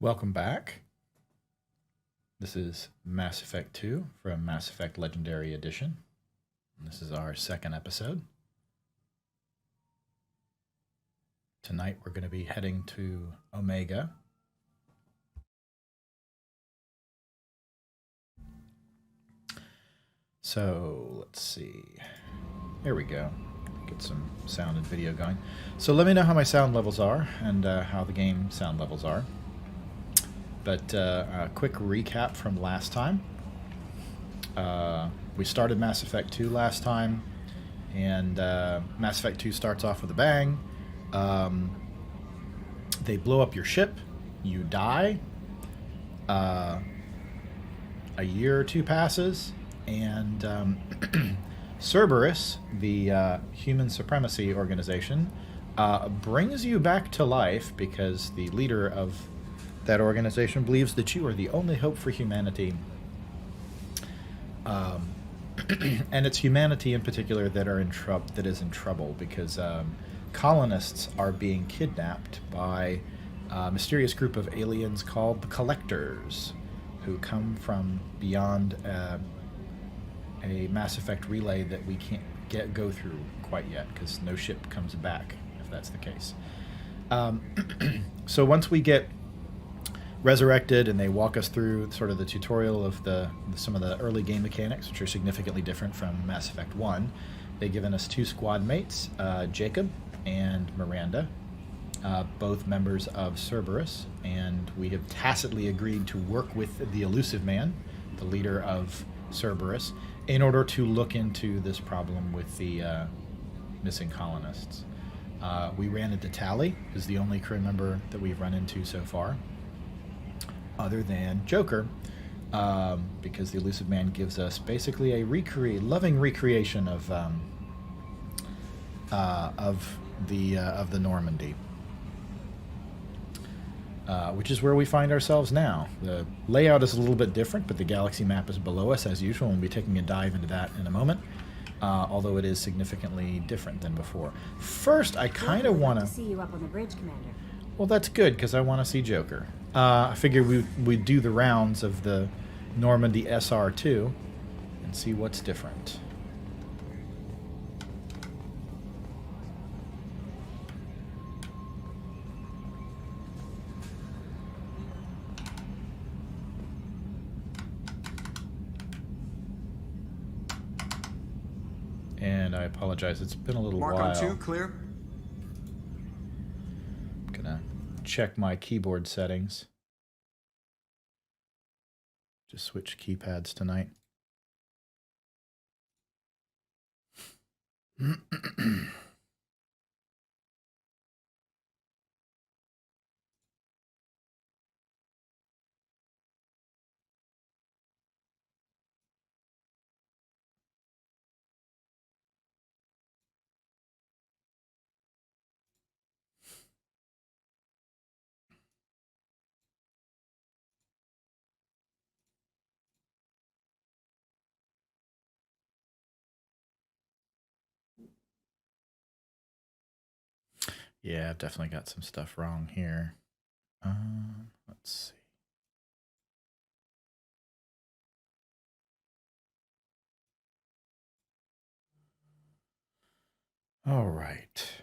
Welcome back. This is Mass Effect 2 from Mass Effect Legendary Edition. And this is our second episode. Tonight we're going to be heading to Omega. So let's see. Here we go. Get some sound and video going. So let me know how my sound levels are and how the game sound levels are. But a quick recap from last time. We started Mass Effect 2 last time, and Mass Effect 2 starts off with a bang. They blow up your ship, you die, a year or two passes, and Cerberus, the human supremacy organization, brings you back to life because the leader of that organization believes that you are the only hope for humanity. And it's humanity in particular that is in trouble because colonists are being kidnapped by a mysterious group of aliens called the Collectors, who come from beyond a Mass Effect relay that we can't go through quite yet because no ship comes back, if that's the case. So once we get resurrected and they walk us through sort of the tutorial of some of the early game mechanics, which are significantly different from Mass Effect 1. They've given us two squad mates, Jacob and Miranda, both members of Cerberus, and we have tacitly agreed to work with the Elusive Man, the leader of Cerberus, in order to look into this problem with the missing colonists. We ran into Tally, who's the only crew member that we've run into so far, other than Joker, because the Elusive Man gives us basically a loving recreation of the Normandy, which is where we find ourselves now. The layout is a little bit different, but the galaxy map is below us as usual, and we'll be taking a dive into that in a moment. Although it is significantly different than before. First, I kind of want to see you up on the bridge, Commander. Well, that's good, because I want to see Joker. I figured we'd do the rounds of the Normandy SR2 and see what's different. And I apologize, it's been a little while. Mark on 2, clear. Gonna check my keyboard settings. Just switch keypads tonight. Yeah, I've definitely got some stuff wrong here. Let's see. All right.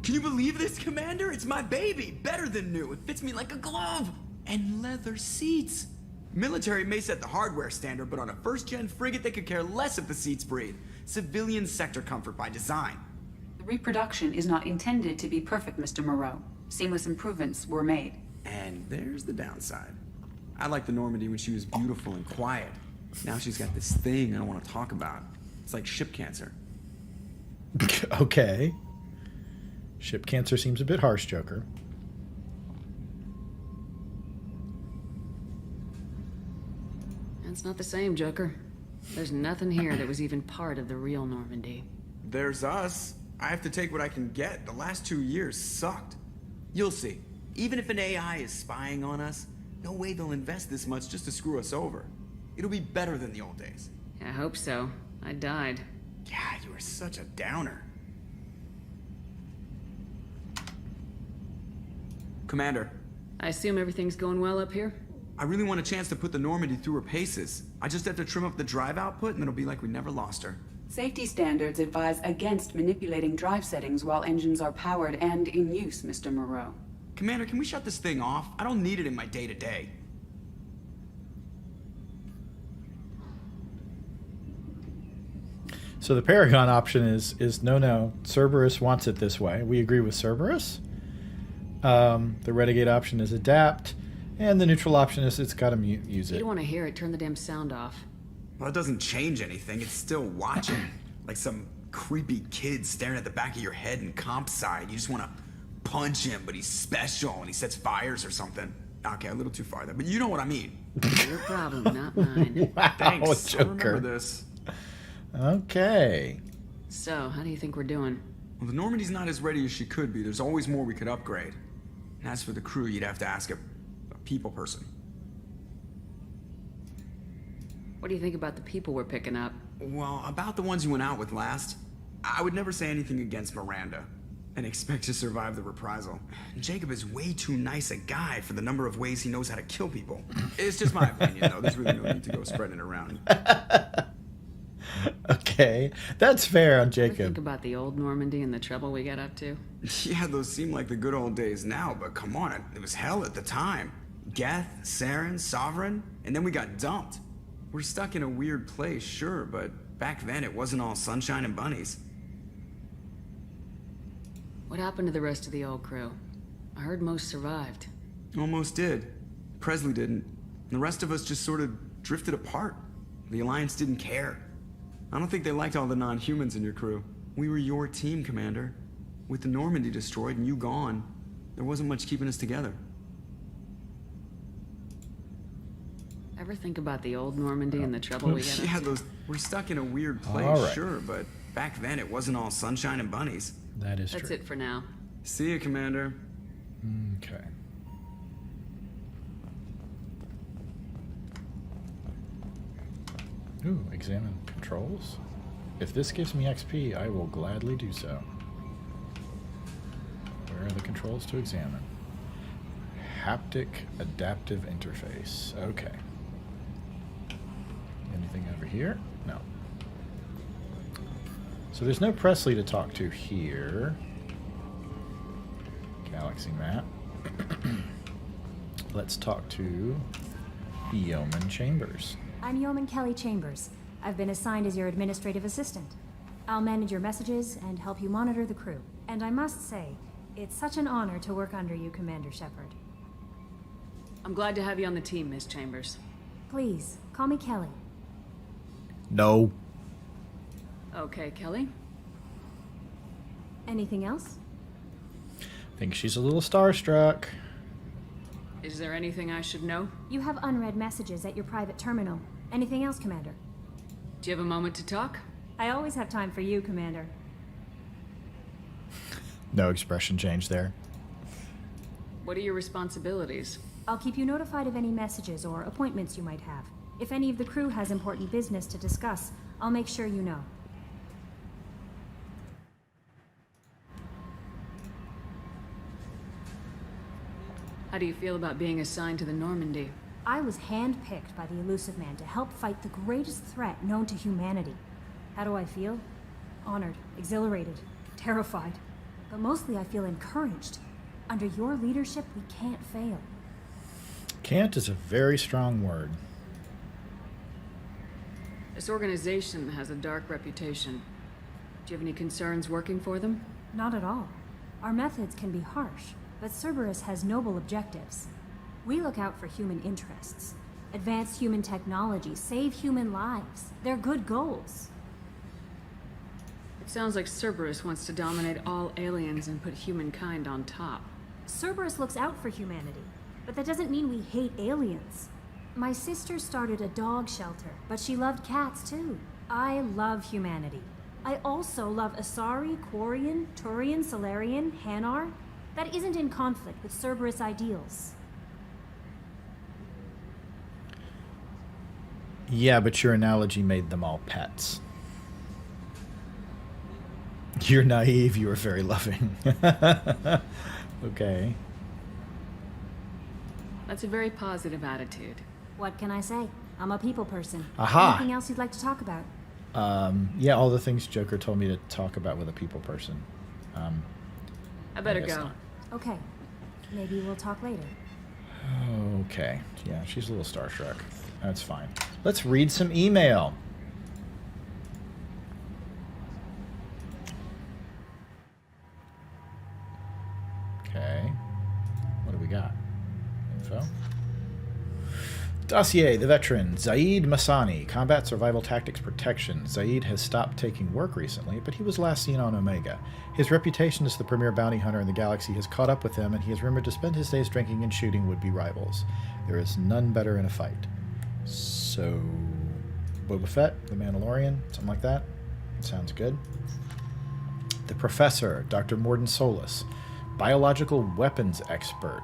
Can you believe this, Commander? It's my baby. Better than new. It fits me like a glove. And leather seats. Military may set the hardware standard, but on a first-gen frigate, they could care less if the seats breathe. Civilian sector comfort by design. The reproduction is not intended to be perfect, Mr. Moreau. Seamless improvements were made. And there's the downside. I liked the Normandy when she was beautiful and quiet. Now she's got this thing I don't want to talk about. It's like ship cancer. Okay. Ship cancer seems a bit harsh, Joker. That's not the same, Joker. There's nothing here that was even part of the real Normandy. There's us. I have to take what I can get. The last 2 years sucked. You'll see. Even if an AI is spying on us, no way they'll invest this much just to screw us over. It'll be better than the old days. I hope so. I died. God, you are such a downer. Commander, I assume everything's going well up here? I really want a chance to put the Normandy through her paces. I just have to trim up the drive output and it'll be like we never lost her. Safety standards advise against manipulating drive settings while engines are powered and in use, Mr. Moreau. Commander, can we shut this thing off? I don't need it in my day-to-day. So the Paragon option is no. Cerberus wants it this way. We agree with Cerberus. The Renegade option is adapt. And the neutral option is it's got to use If you it. don't want to hear it, turn the damn sound off. Well, it doesn't change anything. It's still watching. Like some creepy kid staring at the back of your head in comp side. You just want to punch him, but he's special and he sets fires or something. Okay, a little too far there, but you know what I mean. Your problem, not mine. Wow, Thanks. I'll remember Joker. this. Okay. So, how do you think we're doing? Well, the Normandy's not as ready as she could be. There's always more we could upgrade. And as for the crew, you'd have to ask a people person. What do you think about the people we're picking up? Well, about the ones you went out with last, I would never say anything against Miranda and expect to survive the reprisal. Jacob is way too nice a guy for the number of ways he knows how to kill people. It's just my opinion, though. There's really no need to go spreading it around. Okay. That's fair on Ever think Jacob. about the old Normandy and the trouble we got up to? Yeah, those seem like the good old days now, but come on, it was hell at the time. Geth, Saren, Sovereign, and then we got dumped. We're stuck in a weird place, sure, but back then it wasn't all sunshine and bunnies. What happened to the rest of the old crew? I heard most survived. Almost did. Presley didn't. The rest of us just sort of drifted apart. The Alliance didn't care. I don't think they liked all the non-humans in your crew. We were your team, Commander. With the Normandy destroyed and you gone, there wasn't much keeping us together. Ever think about the old Normandy and the trouble we got Yeah, up to? we're stuck in a weird place, All right. sure, but back then it wasn't all sunshine and bunnies. That is That's true. it for now. See you, Commander. Okay. Ooh, examine controls. If this gives me XP, I will gladly do so. Where are the controls to examine? Haptic adaptive interface. Okay. Anything over here? No. So there's no Presley to talk to here. Galaxy map. Let's talk to Yeoman Chambers. I'm Yeoman Kelly Chambers. I've been assigned as your administrative assistant. I'll manage your messages and help you monitor the crew. And I must say, it's such an honor to work under you, Commander Shepard. I'm glad to have you on the team, Miss Chambers. Please, call me Kelly. No. Okay, Kelly. Anything else? Think she's a little starstruck. Is there anything I should know? You have unread messages at your private terminal. Anything else, Commander? Do you have a moment to talk? I always have time for you, Commander. No expression change there. What are your responsibilities? I'll keep you notified of any messages or appointments you might have. If any of the crew has important business to discuss, I'll make sure you know. How do you feel about being assigned to the Normandy? I was handpicked by the Elusive Man to help fight the greatest threat known to humanity. How do I feel? Honored, exhilarated, terrified. But mostly I feel encouraged. Under your leadership, we can't fail. Can't is a very strong word. This organization has a dark reputation. Do you have any concerns working for them? Not at all. Our methods can be harsh, but Cerberus has noble objectives. We look out for human interests. Advance human technology, save human lives. They're good goals. It sounds like Cerberus wants to dominate all aliens and put humankind on top. Cerberus looks out for humanity, but that doesn't mean we hate aliens. My sister started a dog shelter, but she loved cats too. I love humanity. I also love Asari, Quarian, Turian, Solarian, Hanar. That isn't in conflict with Cerberus ideals. Yeah, but your analogy made them all pets. You're naive, you are very loving. Okay. That's a very positive attitude. What can I say? I'm a people person. Aha! Anything else you'd like to talk about? Yeah, all the things Joker told me to talk about with a people person. I better guess go. not. Okay. Maybe we'll talk later. Okay. Yeah, she's a little starstruck. That's fine. Let's read some email. Okay. What do we got? Info? Dossier, the veteran, Zaid Masani, Combat Survival Tactics Protection. Zaid has stopped taking work recently, but he was last seen on Omega. His reputation as the premier bounty hunter in the galaxy has caught up with him, and he is rumored to spend his days drinking and shooting would-be rivals. There is none better in a fight. So, Boba Fett, the Mandalorian, something like that? Sounds good. The Professor, Dr. Morden Solis, biological weapons expert.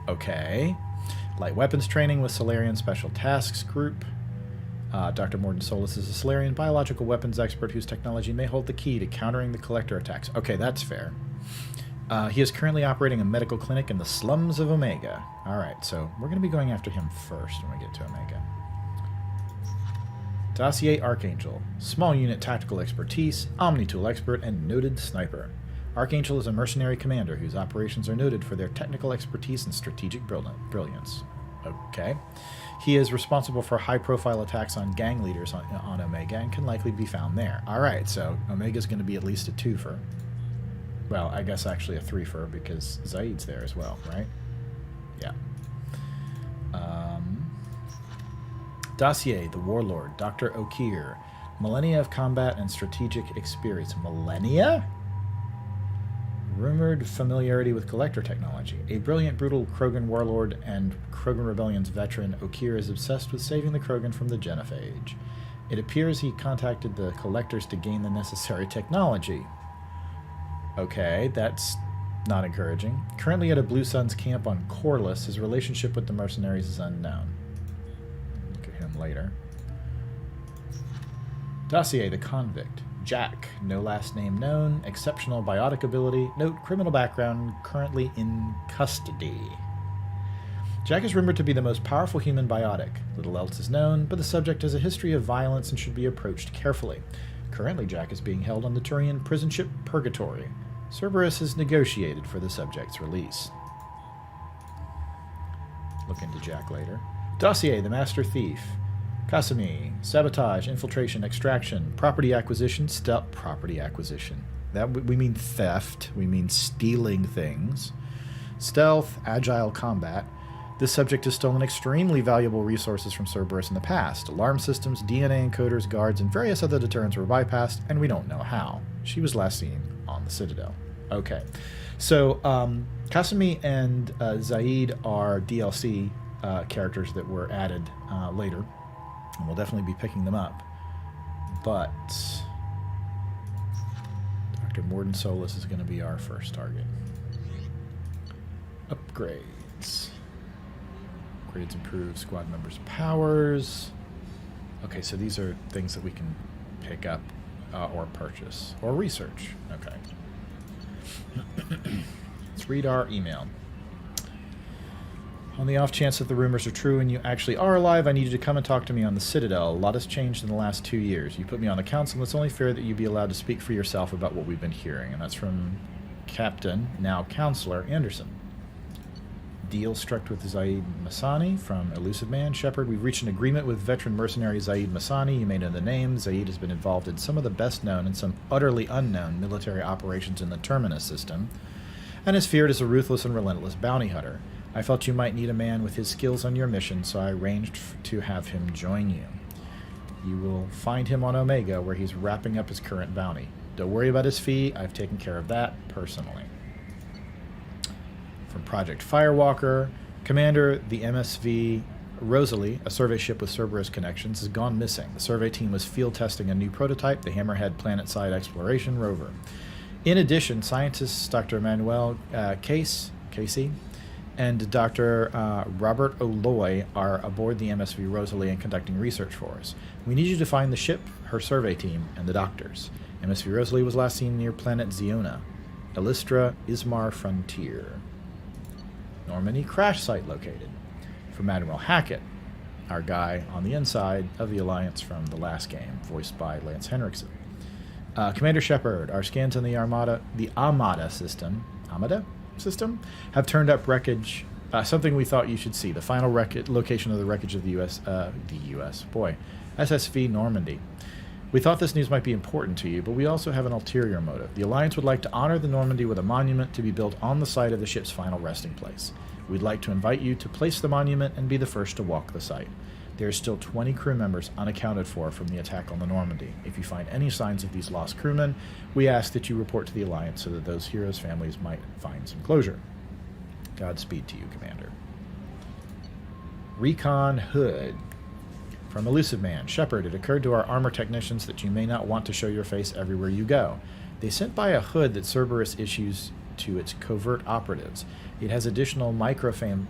Okay. Light weapons training with Solarian Special Tasks Group. Dr. Morden Solis is a Solarian biological weapons expert whose technology may hold the key to countering the Collector attacks. Okay, that's fair. He is currently operating a medical clinic in the slums of Omega. Alright, so we're going to be going after him first when we get to Omega. Dossier Archangel. Small unit tactical expertise, omni-tool expert, and noted sniper. Archangel is a mercenary commander whose operations are noted for their technical expertise and strategic brilliance. Okay. He is responsible for high-profile attacks on gang leaders on Omega and can likely be found there. Alright, so Omega's going to be at least a 2-fer. Well, I guess actually a 3-fer because Zaid's there as well, right? Yeah. Dossier, the Warlord, Dr. Okir. Millennia of combat and strategic experience. Millennia? Rumored familiarity with Collector technology. A brilliant, brutal Krogan warlord and Krogan Rebellion's veteran, Okir is obsessed with saving the Krogan from the Genophage. It appears he contacted the Collectors to gain the necessary technology. Okay, that's not encouraging. Currently at a Blue Suns camp on Corliss, his relationship with the mercenaries is unknown. Look at him later. Dossier, the Convict. Jack, no last name known, exceptional biotic ability, note criminal background, currently in custody. Jack is rumored to be the most powerful human biotic. Little else is known, but the subject has a history of violence and should be approached carefully. Currently, Jack is being held on the Turian prison ship Purgatory. Cerberus has negotiated for the subject's release. Look into Jack later. Dossier, the Master Thief. Kasumi, sabotage, infiltration, extraction, property acquisition, property acquisition. That we mean theft. We mean stealing things. Stealth, agile combat. This subject has stolen extremely valuable resources from Cerberus in the past. Alarm systems, DNA encoders, guards, and various other deterrents were bypassed, and we don't know how. She was last seen on the Citadel. Okay. So, Kasumi and Zaid are DLC characters that were added later. And we'll definitely be picking them up. But Dr. Morden Solis is going to be our first target. Upgrades. Upgrades improve squad members' powers. Okay, so these are things that we can pick up or purchase. Or research. Okay. Let's read our email. On the off chance that the rumors are true and you actually are alive, I need you to come and talk to me on the Citadel. A lot has changed in the last 2 years. You put me on the council, and it's only fair that you be allowed to speak for yourself about what we've been hearing. And that's from Captain, now Counselor, Anderson. Deal struck with Zaid Masani from Elusive Man. Shepard, we've reached an agreement with veteran mercenary Zaid Masani. You may know the name. Zaid has been involved in some of the best known and some utterly unknown military operations in the Terminus system, and is feared as a ruthless and relentless bounty hunter. I felt you might need a man with his skills on your mission, so I arranged to have him join you. You will find him on Omega, where he's wrapping up his current bounty. Don't worry about his fee. I've taken care of that personally. From Project Firewalker, Commander, the MSV Rosalie, a survey ship with Cerberus connections, has gone missing. The survey team was field testing a new prototype, the Hammerhead Planet-Side Exploration Rover. In addition, scientists Dr. Manuel Casey and Dr. Robert O'Loy are aboard the MSV Rosalie and conducting research for us. We need you to find the ship, her survey team, and the doctors. MSV Rosalie was last seen near planet Ziona, Elistra Ismar Frontier. Normandy crash site located. From Admiral Hackett, our guy on the inside of the Alliance from the last game, voiced by Lance Henriksen. Commander Shepard, our scans on the Armada system, have turned up wreckage. Something we thought you should see: the final location of the wreckage of the SSV Normandy. We thought this news might be important to you, but we also have an ulterior motive. The Alliance would like to honor the Normandy with a monument to be built on the site of the ship's final resting place. We'd like to invite you to place the monument and be the first to walk the site. There are still 20 crew members unaccounted for from the attack on the Normandy. If you find any signs of these lost crewmen, we ask that you report to the Alliance so that those heroes' families might find some closure. Godspeed to you, Commander. Recon Hood. From Elusive Man, Shepard, it occurred to our armor technicians that you may not want to show your face everywhere you go. They sent by a hood that Cerberus issues to its covert operatives. It has additional microframe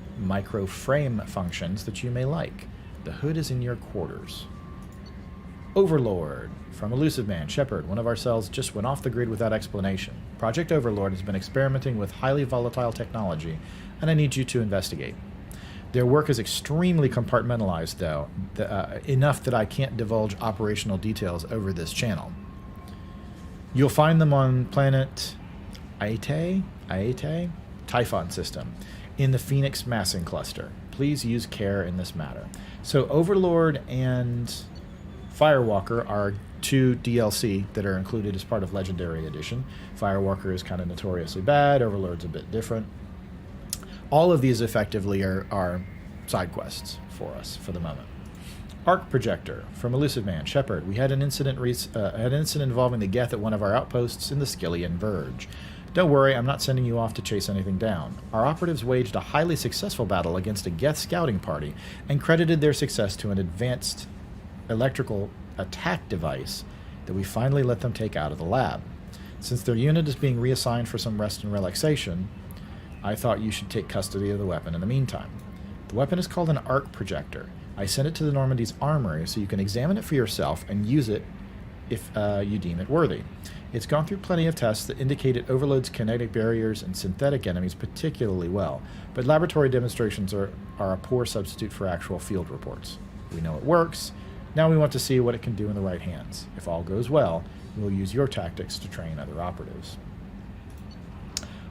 functions that you may like. The hood is in your quarters. Overlord. From Elusive Man, Shepard, one of our cells just went off the grid without explanation. Project Overlord has been experimenting with highly volatile technology, and I need you to investigate. Their work is extremely compartmentalized, though, enough that I can't divulge operational details over this channel. You'll find them on planet Aete, Typhon system, in the Phoenix massing cluster. Please use care in this matter. So Overlord and Firewalker are two DLC that are included as part of Legendary Edition. Firewalker is kind of notoriously bad. Overlord's a bit different. All of these effectively are side quests for us for the moment. Arc Projector. From Elusive Man, Shepard, we had an incident involving the Geth at one of our outposts in the Skillian Verge. Don't worry, I'm not sending you off to chase anything down. Our operatives waged a highly successful battle against a Geth scouting party and credited their success to an advanced electrical attack device that we finally let them take out of the lab. Since their unit is being reassigned for some rest and relaxation, I thought you should take custody of the weapon in the meantime. The weapon is called an Arc Projector. I sent it to the Normandy's armory so you can examine it for yourself and use it if you deem it worthy. It's gone through plenty of tests that indicate it overloads kinetic barriers and synthetic enemies particularly well, but laboratory demonstrations are a poor substitute for actual field reports. We know it works. Now we want to see what it can do in the right hands. If all goes well, we'll use your tactics to train other operatives.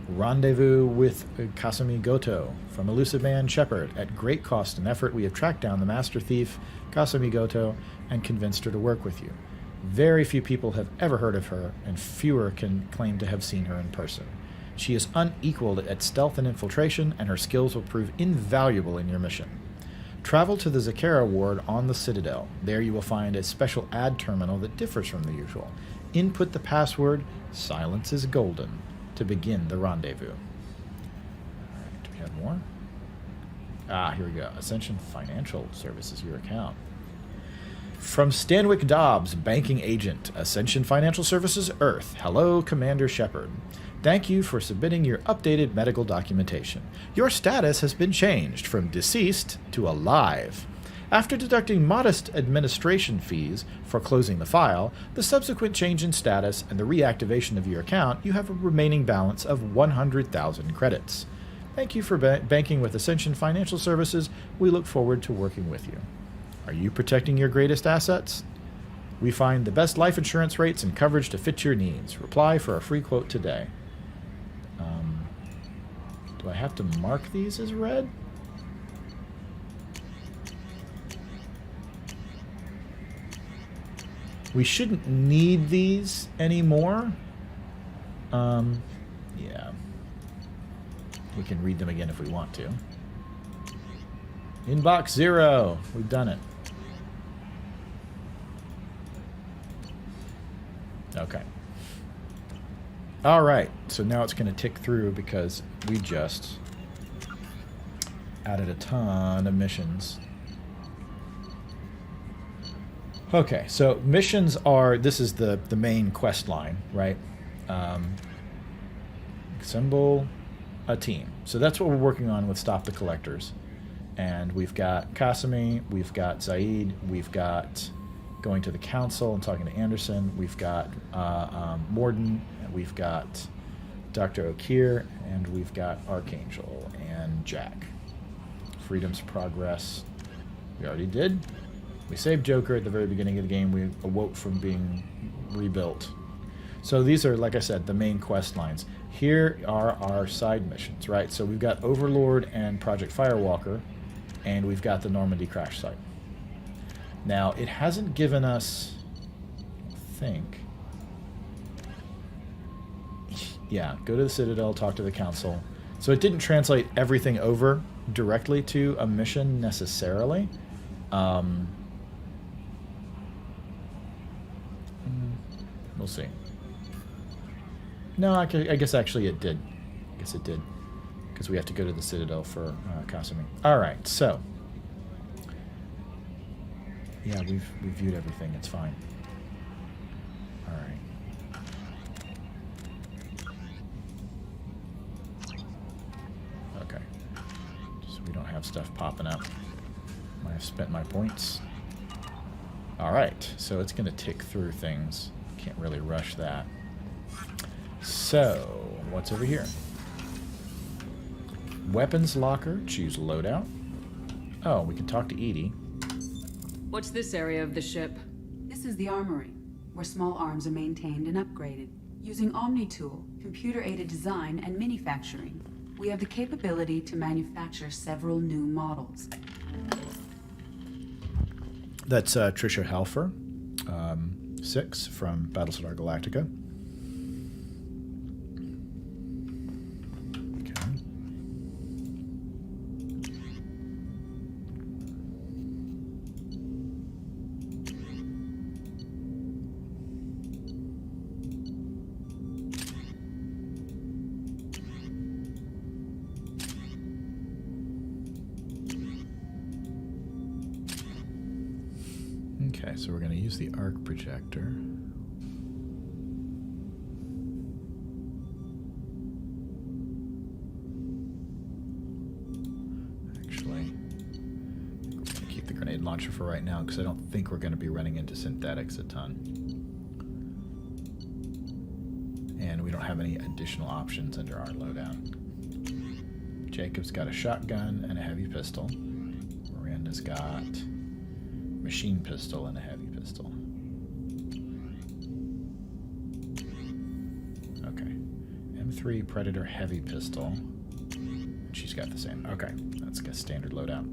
Rendezvous with Kasumi Goto. From Elusive Man, Shepard. At great cost and effort, we have tracked down the master thief, Kasumi Goto, and convinced her to work with you. Very few people have ever heard of her, and fewer can claim to have seen her in person. She is unequaled at stealth and infiltration, and her skills will prove invaluable in your mission. Travel to the Zakara ward on the Citadel. There you will find a special ad terminal that differs from the usual. Input the password, silence is golden, to begin the rendezvous. Alright, do we have more? Here we go. Ascension Financial Services, your account. From Stanwyck Dobbs, banking agent, Ascension Financial Services, Earth. Hello, Commander Shepard. Thank you for submitting your updated medical documentation. Your status has been changed from deceased to alive. After deducting modest administration fees for closing the file, the subsequent change in status, and the reactivation of your account, you have a remaining balance of 100,000 credits. Thank you for banking with Ascension Financial Services. We look forward to working with you. Are you protecting your greatest assets? We find the best life insurance rates and coverage to fit your needs. Reply for a free quote today. Do I have to mark these as red? We shouldn't need these anymore. Yeah. We can read them again if we want to. Inbox 0. We've done it. Okay. All right. So now it's going to tick through because we just added a ton of missions. Okay, so missions are, this is the main quest line, right? Assemble a team. So that's what we're working on with Stop the Collectors. And we've got Kasumi, we've got Zaid, we've got going to the council and talking to Anderson, we've got Morden, and we've got Dr. O'Keir, and we've got Archangel and Jack. Freedom's Progress, we already did. We saved Joker at the very beginning of the game. We awoke from being rebuilt. So these are, like I said, the main quest lines. Here are our side missions, right? So we've got Overlord and Project Firewalker, and we've got the Normandy crash site. Now, it hasn't given us, I think... Yeah, go to the Citadel, talk to the Council. So it didn't translate everything over directly to a mission necessarily. We'll see. No, I guess actually it did. I guess it did. Because we have to go to the Citadel for Kasumi. Alright, so. Yeah, we've reviewed everything. It's fine. Alright. Okay. So we don't have stuff popping up. I have spent my points. Alright, so it's going to tick through things. Can't really rush that. So, what's over here? Weapons locker, choose loadout. Oh, we can talk to Edie. What's this area of the ship? This is the armory, where small arms are maintained and upgraded. Using Omni-Tool, computer-aided design, and manufacturing, we have the capability to manufacture several new models. That's Trisha Halfer, 6 from Battlestar Galactica. Okay, so we're going to use the arc projector. Actually, we're going to keep the grenade launcher for right now because I don't think we're going to be running into synthetics a ton. And we don't have any additional options under our loadout. Jacob's got a shotgun and a heavy pistol. Miranda's got machine pistol and a heavy pistol. Okay. M3 Predator heavy pistol. She's got the same. Okay. That's a standard loadout.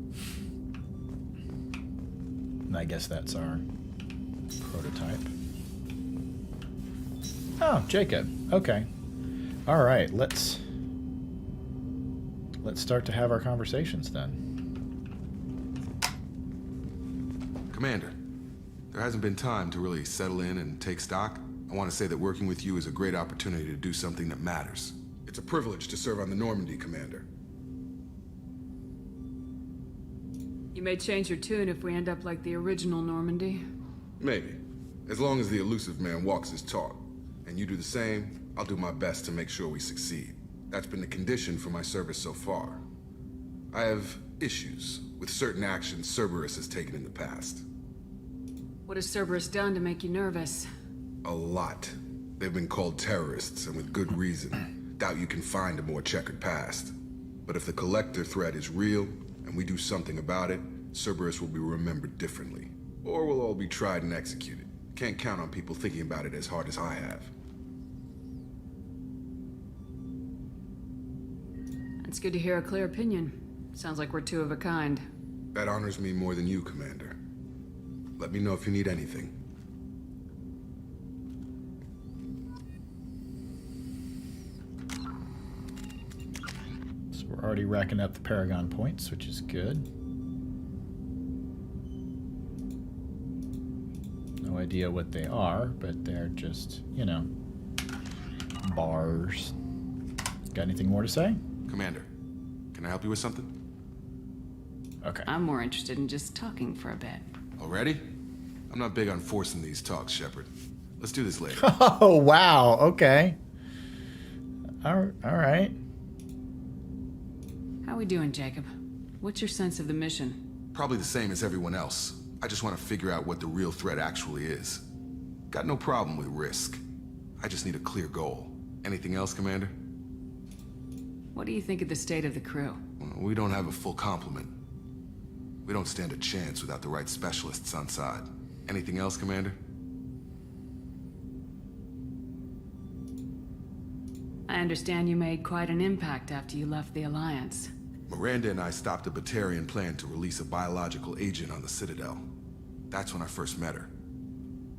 And I guess that's our prototype. Oh, Jacob. Okay. All right. Let's start to have our conversations then. Commander, there hasn't been time to really settle in and take stock. I want to say that working with you is a great opportunity to do something that matters. It's a privilege to serve on the Normandy, Commander. You may change your tune if we end up like the original Normandy. Maybe. As long as the elusive man walks his talk. And you do the same, I'll do my best to make sure we succeed. That's been the condition for my service so far. I have issues with certain actions Cerberus has taken in the past. What has Cerberus done to make you nervous? A lot. They've been called terrorists, and with good reason. Doubt you can find a more checkered past. But if the Collector threat is real, and we do something about it, Cerberus will be remembered differently. Or we'll all be tried and executed. Can't count on people thinking about it as hard as I have. It's good to hear a clear opinion. Sounds like we're two of a kind. That honors me more than you, Commander. Let me know if you need anything. So we're already racking up the Paragon points, which is good. No idea what they are, but they're just, you know, bars. Got anything more to say? Commander, can I help you with something? Okay. I'm more interested in just talking for a bit. Already? I'm not big on forcing these talks, Shepard. Let's do this later. Oh, wow. Okay. All right. How we doing, Jacob? What's your sense of the mission? Probably the same as everyone else. I just want to figure out what the real threat actually is. Got no problem with risk. I just need a clear goal. Anything else, Commander? What do you think of the state of the crew? We don't have a full complement. We don't stand a chance without the right specialists on side. Anything else, Commander? I understand you made quite an impact after you left the Alliance. Miranda and I stopped a Batarian plan to release a biological agent on the Citadel. That's when I first met her.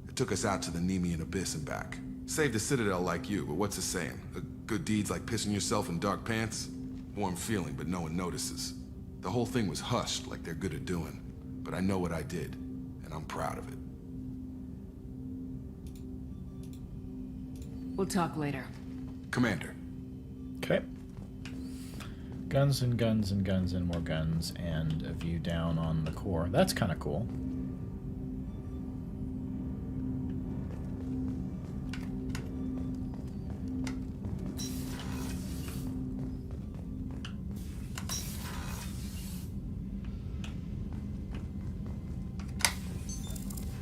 It took us out to the Nemean Abyss and back. Saved the Citadel like you, but what's the saying? A good deed's like pissing yourself in dark pants? Warm feeling, but no one notices. The whole thing was hushed like they're good at doing. But I know what I did, and I'm proud of it. We'll talk later. Commander. Okay. Guns and guns and guns and more guns, and a view down on the core. That's kind of cool.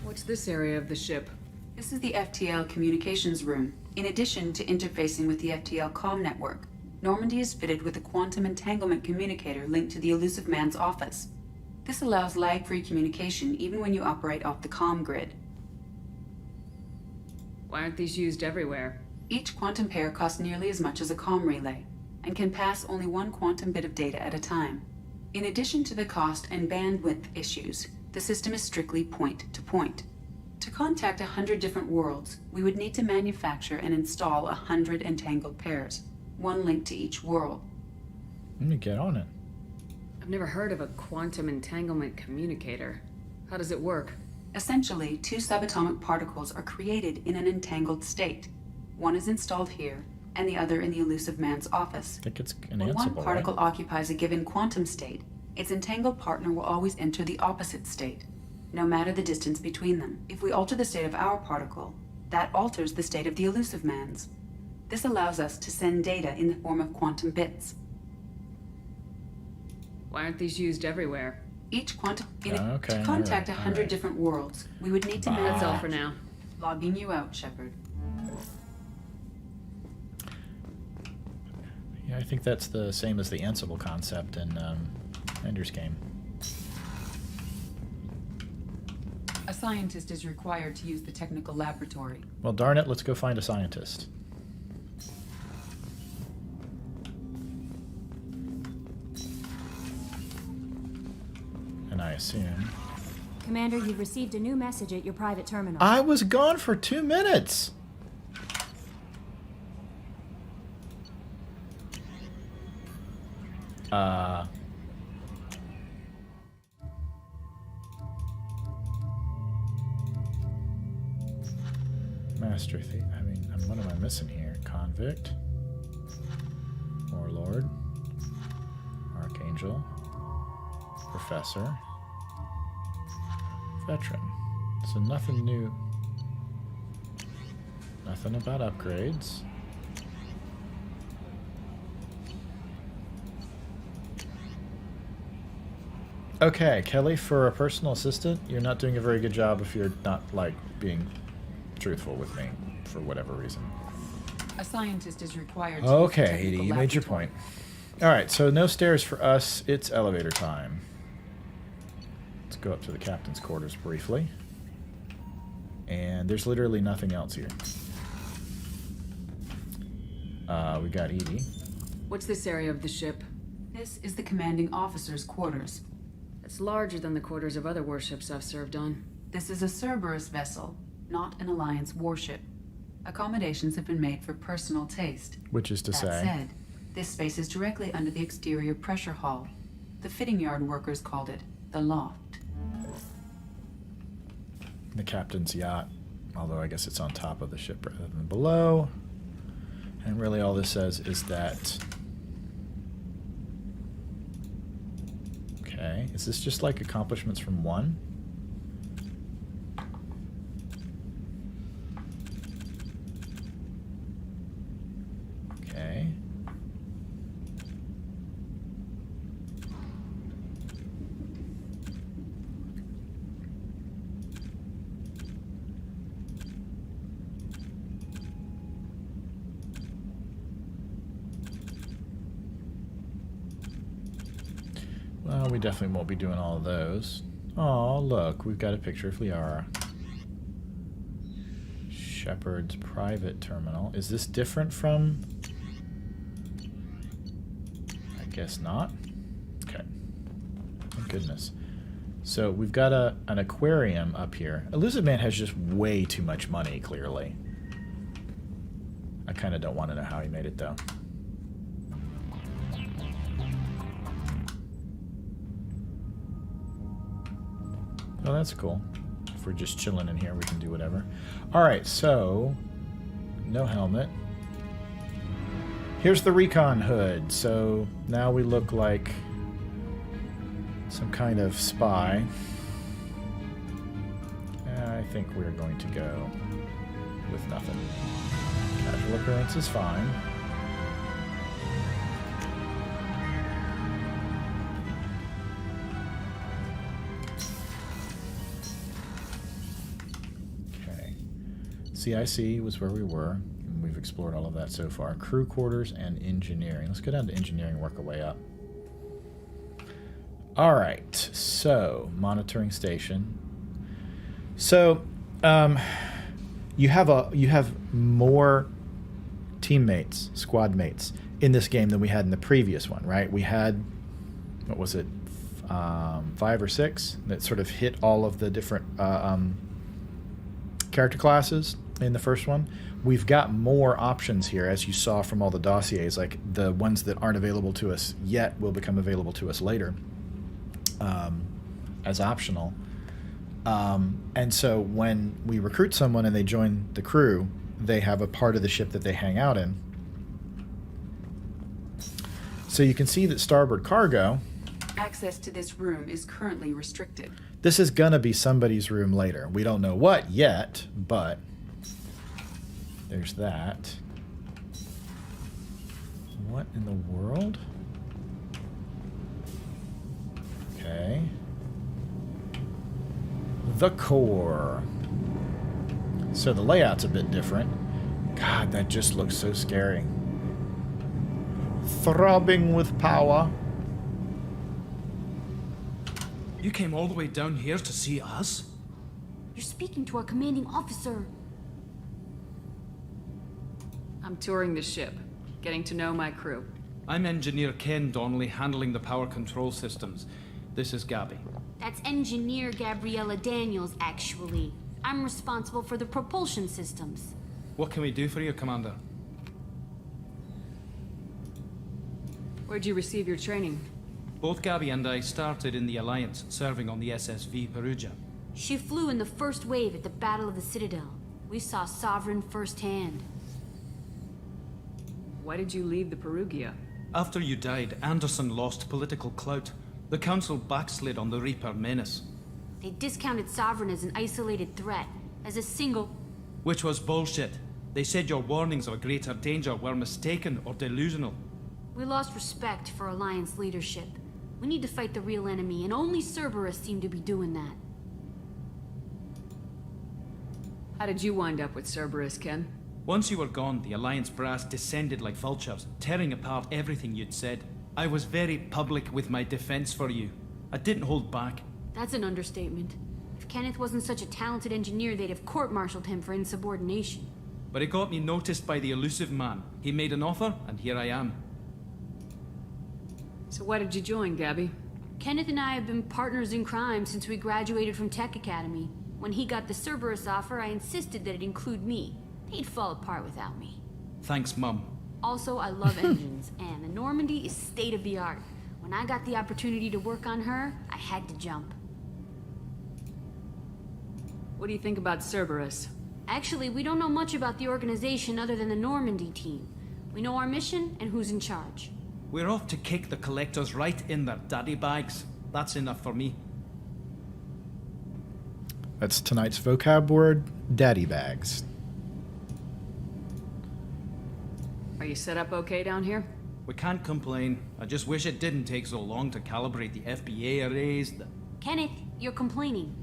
What's this area of the ship? This is the FTL communications room. In addition to interfacing with the FTL comm network, Normandy is fitted with a quantum entanglement communicator linked to the Elusive Man's office. This allows lag-free communication even when you operate off the comm grid. Why aren't these used everywhere? Each quantum pair costs nearly as much as a comm relay, and can pass only one quantum bit of data at a time. In addition to the cost and bandwidth issues, the system is strictly point-to-point. To contact 100 different worlds, we would need to manufacture and install 100 entangled pairs, one link to each world. Let me get on it. I've never heard of a quantum entanglement communicator. How does it work? Essentially, two subatomic particles are created in an entangled state. One is installed here, and the other in the Elusive Man's office. I think it's When one enhanceable, particle right? occupies a given quantum state, its entangled partner will always enter the opposite state, no matter the distance between them. If we alter the state of our particle, that alters the state of the Elusive Man's. This allows us to send data in the form of quantum bits. Why aren't these used everywhere? Each quantum... Okay, to contact alright, 100 alright. different worlds, we would need to Bah. That's all manufacture... for now. Logging you out, Shepard. Yeah, I think that's the same as the Ansible concept in Ender's Game. A scientist is required to use the technical laboratory. Well, darn it, let's go find a scientist. And I assume... Commander, you've received a new message at your private terminal. I was gone for 2 minutes! Master Thief. I mean, what am I missing here? Convict. Warlord. Archangel. Professor. Veteran. So nothing new. Nothing about upgrades. Okay, Kelly, for a personal assistant, you're not doing a very good job if you're not, like, being truthful with me for whatever reason. A scientist is required to Okay, use the Edie, technical you made your laboratory. point. Alright, so no stairs for us. It's elevator time. Let's go up to the captain's quarters briefly. And there's literally nothing else here. We got Edie. What's this area of the ship? This is the commanding officer's quarters. It's larger than the quarters of other warships I've served on. This is a Cerberus vessel, not an Alliance warship. Accommodations have been made for personal taste. Which is to That say... said, this space is directly under the exterior pressure hull. The fitting yard workers called it the loft. the captain's yacht, although I guess it's on top of the ship rather than below. And really all this says is that Okay, is this just like accomplishments from 1? Okay. Well, we definitely won't be doing all of those. Oh, look, we've got a picture of Liara. Shepard's private terminal. Is this different from... I guess not. Okay. Thank goodness. So we've got an aquarium up here. Elusive Man has just way too much money, clearly. I kind of don't want to know how he made it, though. Oh, that's cool. If we're just chilling in here, we can do whatever. Alright, so... no helmet. Here's the recon hood. So now we look like some kind of spy. I think we're going to go with nothing. Casual appearance is fine. CIC was where we were, and we've explored all of that so far. Crew quarters and engineering. Let's go down to engineering, work our way up. Alright, so, monitoring station. So, you have more teammates, squad mates, in this game than we had in the previous one, right? We had, what was it, 5 or 6 that sort of hit all of the different character classes in the first one. We've got more options here, as you saw from all the dossiers. Like, the ones that aren't available to us yet will become available to us later as optional. And so when we recruit someone and they join the crew, they have a part of the ship that they hang out in. So you can see that starboard cargo... Access to this room is currently restricted. This is gonna be somebody's room later. We don't know what yet, but there's that. What in the world? Okay. The core. So the layout's a bit different. God, that just looks so scary. Throbbing with power. You came all the way down here to see us? You're speaking to our commanding officer. I'm touring the ship, getting to know my crew. I'm Engineer Ken Donnelly, handling the power control systems. This is Gabby. That's Engineer Gabriella Daniels, actually. I'm responsible for the propulsion systems. What can we do for you, Commander? Where'd you receive your training? Both Gabby and I started in the Alliance, serving on the SSV Perugia. She flew in the first wave at the Battle of the Citadel. We saw Sovereign firsthand. Why did you leave the Perugia? After you died, Anderson lost political clout. The Council backslid on the Reaper menace. They discounted Sovereign as an isolated threat, as a single... Which was bullshit. They said your warnings of a greater danger were mistaken or delusional. We lost respect for Alliance leadership. We need to fight the real enemy, and only Cerberus seemed to be doing that. How did you wind up with Cerberus, Ken? Once you were gone, the Alliance brass descended like vultures, tearing apart everything you'd said. I was very public with my defense for you. I didn't hold back. That's an understatement. If Kenneth wasn't such a talented engineer, they'd have court-martialed him for insubordination. But it got me noticed by the Elusive Man. He made an offer, and here I am. So why did you join, Gabby? Kenneth and I have been partners in crime since we graduated from Tech Academy. When he got the Cerberus offer, I insisted that it include me. He'd fall apart without me. Thanks, Mum. Also, I love engines, and the Normandy is state-of-the-art. When I got the opportunity to work on her, I had to jump. What do you think about Cerberus? Actually, we don't know much about the organization other than the Normandy team. We know our mission and who's in charge. We're off to kick the Collectors right in their daddy bags. That's enough for me. That's tonight's vocab word, daddy bags. Are you set up okay down here? We can't complain. I just wish it didn't take so long to calibrate the FBA arrays. Kenneth, you're complaining.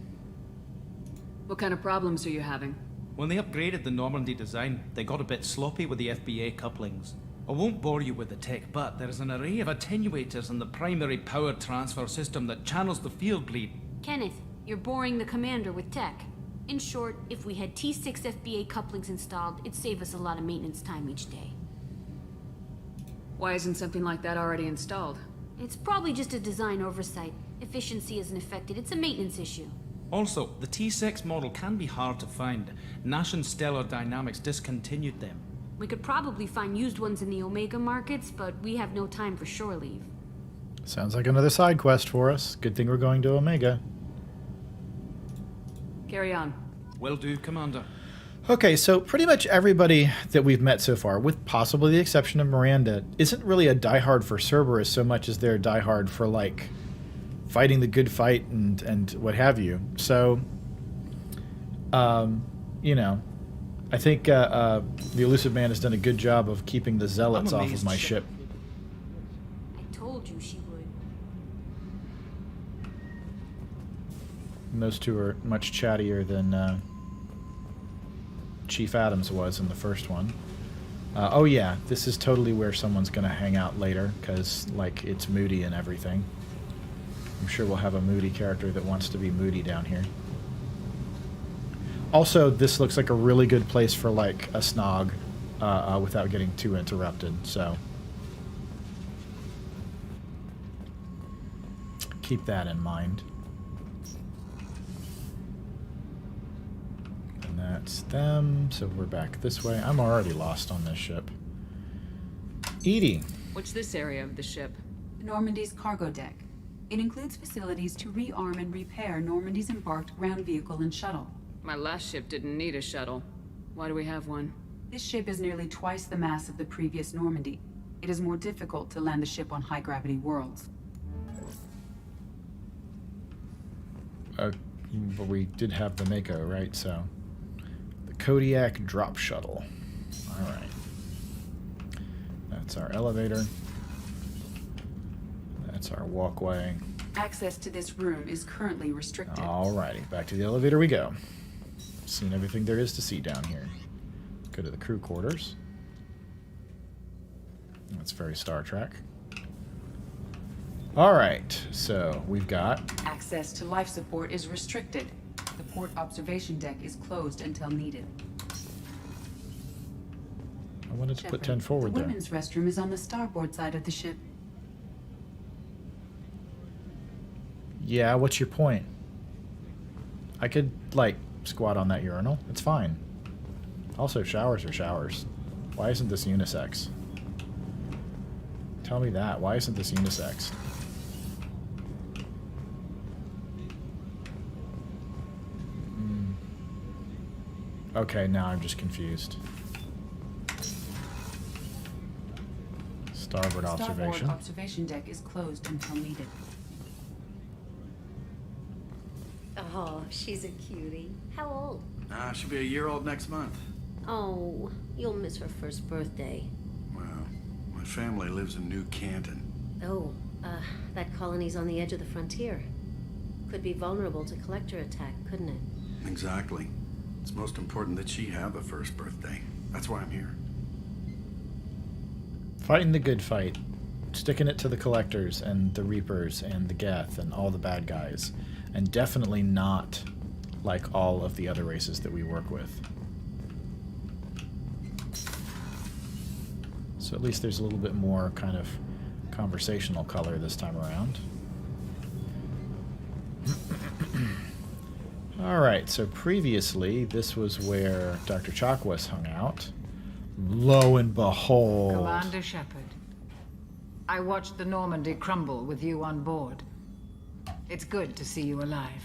What kind of problems are you having? When they upgraded the Normandy design, they got a bit sloppy with the FBA couplings. I won't bore you with the tech, but there is an array of attenuators in the primary power transfer system that channels the field bleed. Kenneth, you're boring the commander with tech. In short, if we had T6 FBA couplings installed, it'd save us a lot of maintenance time each day. Why isn't something like that already installed? It's probably just a design oversight. Efficiency isn't affected, it's a maintenance issue. Also, the T6 model can be hard to find. Nash and Stellar Dynamics discontinued them. We could probably find used ones in the Omega markets, but we have no time for shore leave. Sounds like another side quest for us. Good thing we're going to Omega. Carry on. Will do, Commander. Okay, so pretty much everybody that we've met so far, with possibly the exception of Miranda, isn't really a diehard for Cerberus so much as they're diehard for, like, fighting the good fight and what have you. So, you know, I think the Elusive Man has done a good job of keeping the zealots off of my ship. I told you she would. And those two are much chattier than Chief Adams was in the first one. Oh yeah, this is totally where someone's going to hang out later, because, like, it's moody and everything. I'm sure we'll have a moody character that wants to be moody down here. Also, this looks like a really good place for, like, a snog without getting too interrupted, so keep that in mind. And that's them, so we're back this way. I'm already lost on this ship. Edie. What's this area of the ship? Normandy's cargo deck. It includes facilities to rearm and repair Normandy's embarked ground vehicle and shuttle. My last ship didn't need a shuttle. Why do we have one? This ship is nearly twice the mass of the previous Normandy. It is more difficult to land the ship on high-gravity worlds. But we did have the Mako, right? So, the Kodiak drop shuttle. All right. That's our elevator. That's our walkway. Access to this room is currently restricted. Alrighty, back to the elevator we go. Seen everything there is to see down here. Go to the crew quarters. That's very Star Trek. Alright, so we've got... Access to life support is restricted. The port observation deck is closed until needed. I wanted to put 10 Shepard, forward the there. women's restroom is on the starboard side of the ship. Yeah, what's your point? I could, like, squat on that urinal. It's fine. Also, showers are showers. Why isn't this unisex? Tell me that. Why isn't this unisex? Okay, now I'm just confused. Starboard observation. Starboard observation deck is closed until needed. Oh, she's a cutie. How old? She'll be a year old next month. Oh, you'll miss her first birthday. Well, my family lives in New Canton. Oh, that colony's on the edge of the frontier. Could be vulnerable to collector attack, couldn't it? Exactly. It's most important that she have a first birthday. That's why I'm here. Fighting the good fight. Sticking it to the collectors and the reapers and the Geth and all the bad guys. And definitely not like all of the other races that we work with. So at least there's a little bit more kind of conversational color this time around. Alright, so previously this was where Dr. Chakwas hung out. Lo and behold. Commander Shepard, I watched the Normandy crumble with you on board. It's good to see you alive.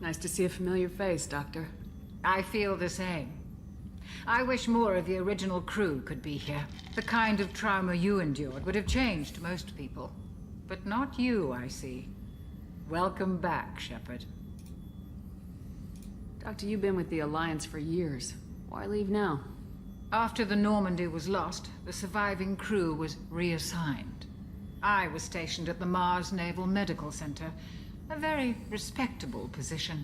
Nice to see a familiar face, Doctor. I feel the same. I wish more of the original crew could be here. The kind of trauma you endured would have changed most people. But not you, I see. Welcome back, Shepard. Doctor, you've been with the Alliance for years. Why leave now? After the Normandy was lost, the surviving crew was reassigned. I was stationed at the Mars Naval Medical Center, a very respectable position,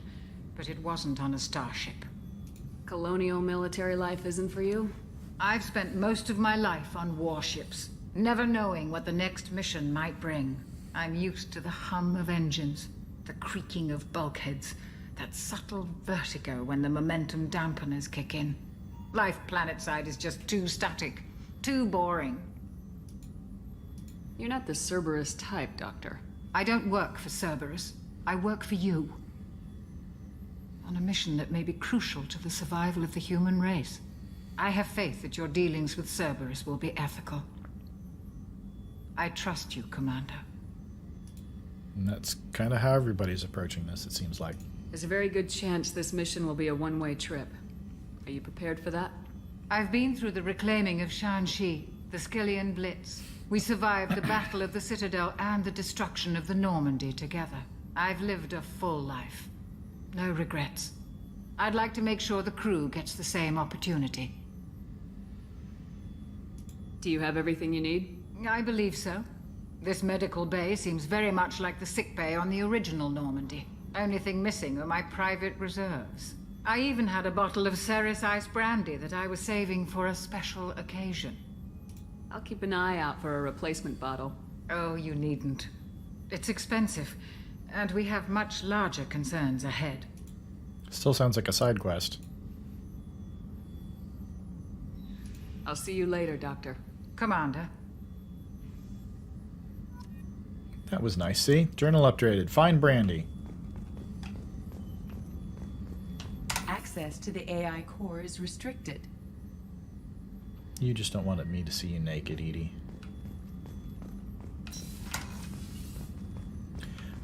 but it wasn't on a starship. Colonial military life isn't for you? I've spent most of my life on warships, never knowing what the next mission might bring. I'm used to the hum of engines, the creaking of bulkheads, that subtle vertigo when the momentum dampeners kick in. Life planetside is just too static, too boring. You're not the Cerberus type, Doctor. I don't work for Cerberus. I work for you. On a mission that may be crucial to the survival of the human race. I have faith that your dealings with Cerberus will be ethical. I trust you, Commander. And that's kind of how everybody's approaching this, it seems like. There's a very good chance this mission will be a one-way trip. Are you prepared for that? I've been through the reclaiming of Shanxi, the Skillian Blitz. We survived the Battle of the Citadel and the destruction of the Normandy together. I've lived a full life. No regrets. I'd like to make sure the crew gets the same opportunity. Do you have everything you need? I believe so. This medical bay seems very much like the sick bay on the original Normandy. Only thing missing are my private reserves. I even had a bottle of Ceres Ice brandy that I was saving for a special occasion. I'll keep an eye out for a replacement bottle. Oh, you needn't. It's expensive, and we have much larger concerns ahead. Still sounds like a side quest. I'll see you later, Doctor. Commander. That was nice. See? Journal updated. Find Brandy. Access to the AI core is restricted. You just don't want me to see you naked, Edie.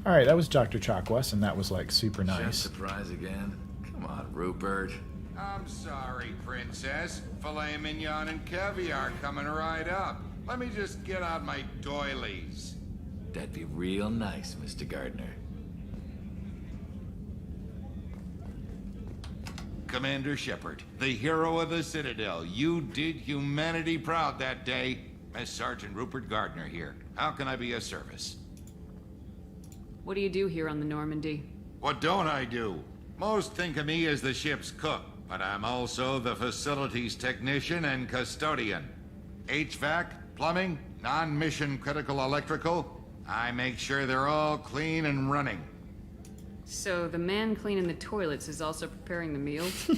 Alright, that was Dr. Chakwas, and that was like super Chef nice. surprise again? Come on, Rupert. I'm sorry, Princess. Filet mignon and caviar coming right up. Let me just get out my doilies. That'd be real nice, Mr. Gardner. Commander Shepard, the hero of the Citadel. You did humanity proud that day. Miss Sergeant Rupert Gardner here. How can I be of service? What do you do here on the Normandy? What don't I do? Most think of me as the ship's cook, but I'm also the facilities technician and custodian. HVAC, plumbing, non-mission critical electrical. I make sure they're all clean and running. So the man cleaning the toilets is also preparing the meals?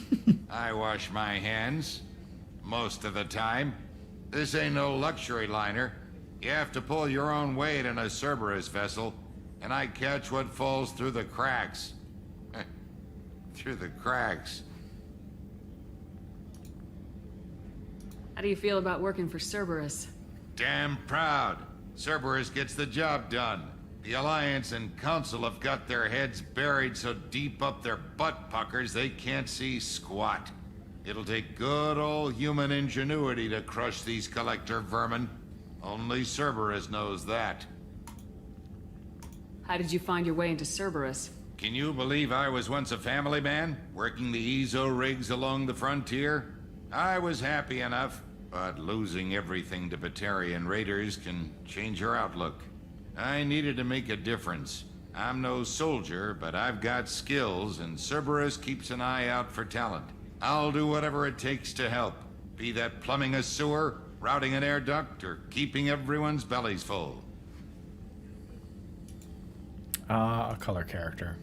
I wash my hands. Most of the time. This ain't no luxury liner. You have to pull your own weight in a Cerberus vessel, and I catch what falls through the cracks. Through the cracks. How do you feel about working for Cerberus? Damn proud. Cerberus gets the job done. The Alliance and Council have got their heads buried so deep up their butt puckers they can't see squat. It'll take good old human ingenuity to crush these collector vermin. Only Cerberus knows that. How did you find your way into Cerberus? Can you believe I was once a family man, working the EZO rigs along the frontier? I was happy enough, but losing everything to Batarian raiders can change your outlook. I needed to make a difference. I'm no soldier, but I've got skills, and Cerberus keeps an eye out for talent. I'll do whatever it takes to help, be that plumbing a sewer, routing an air duct, or keeping everyone's bellies full. A color character.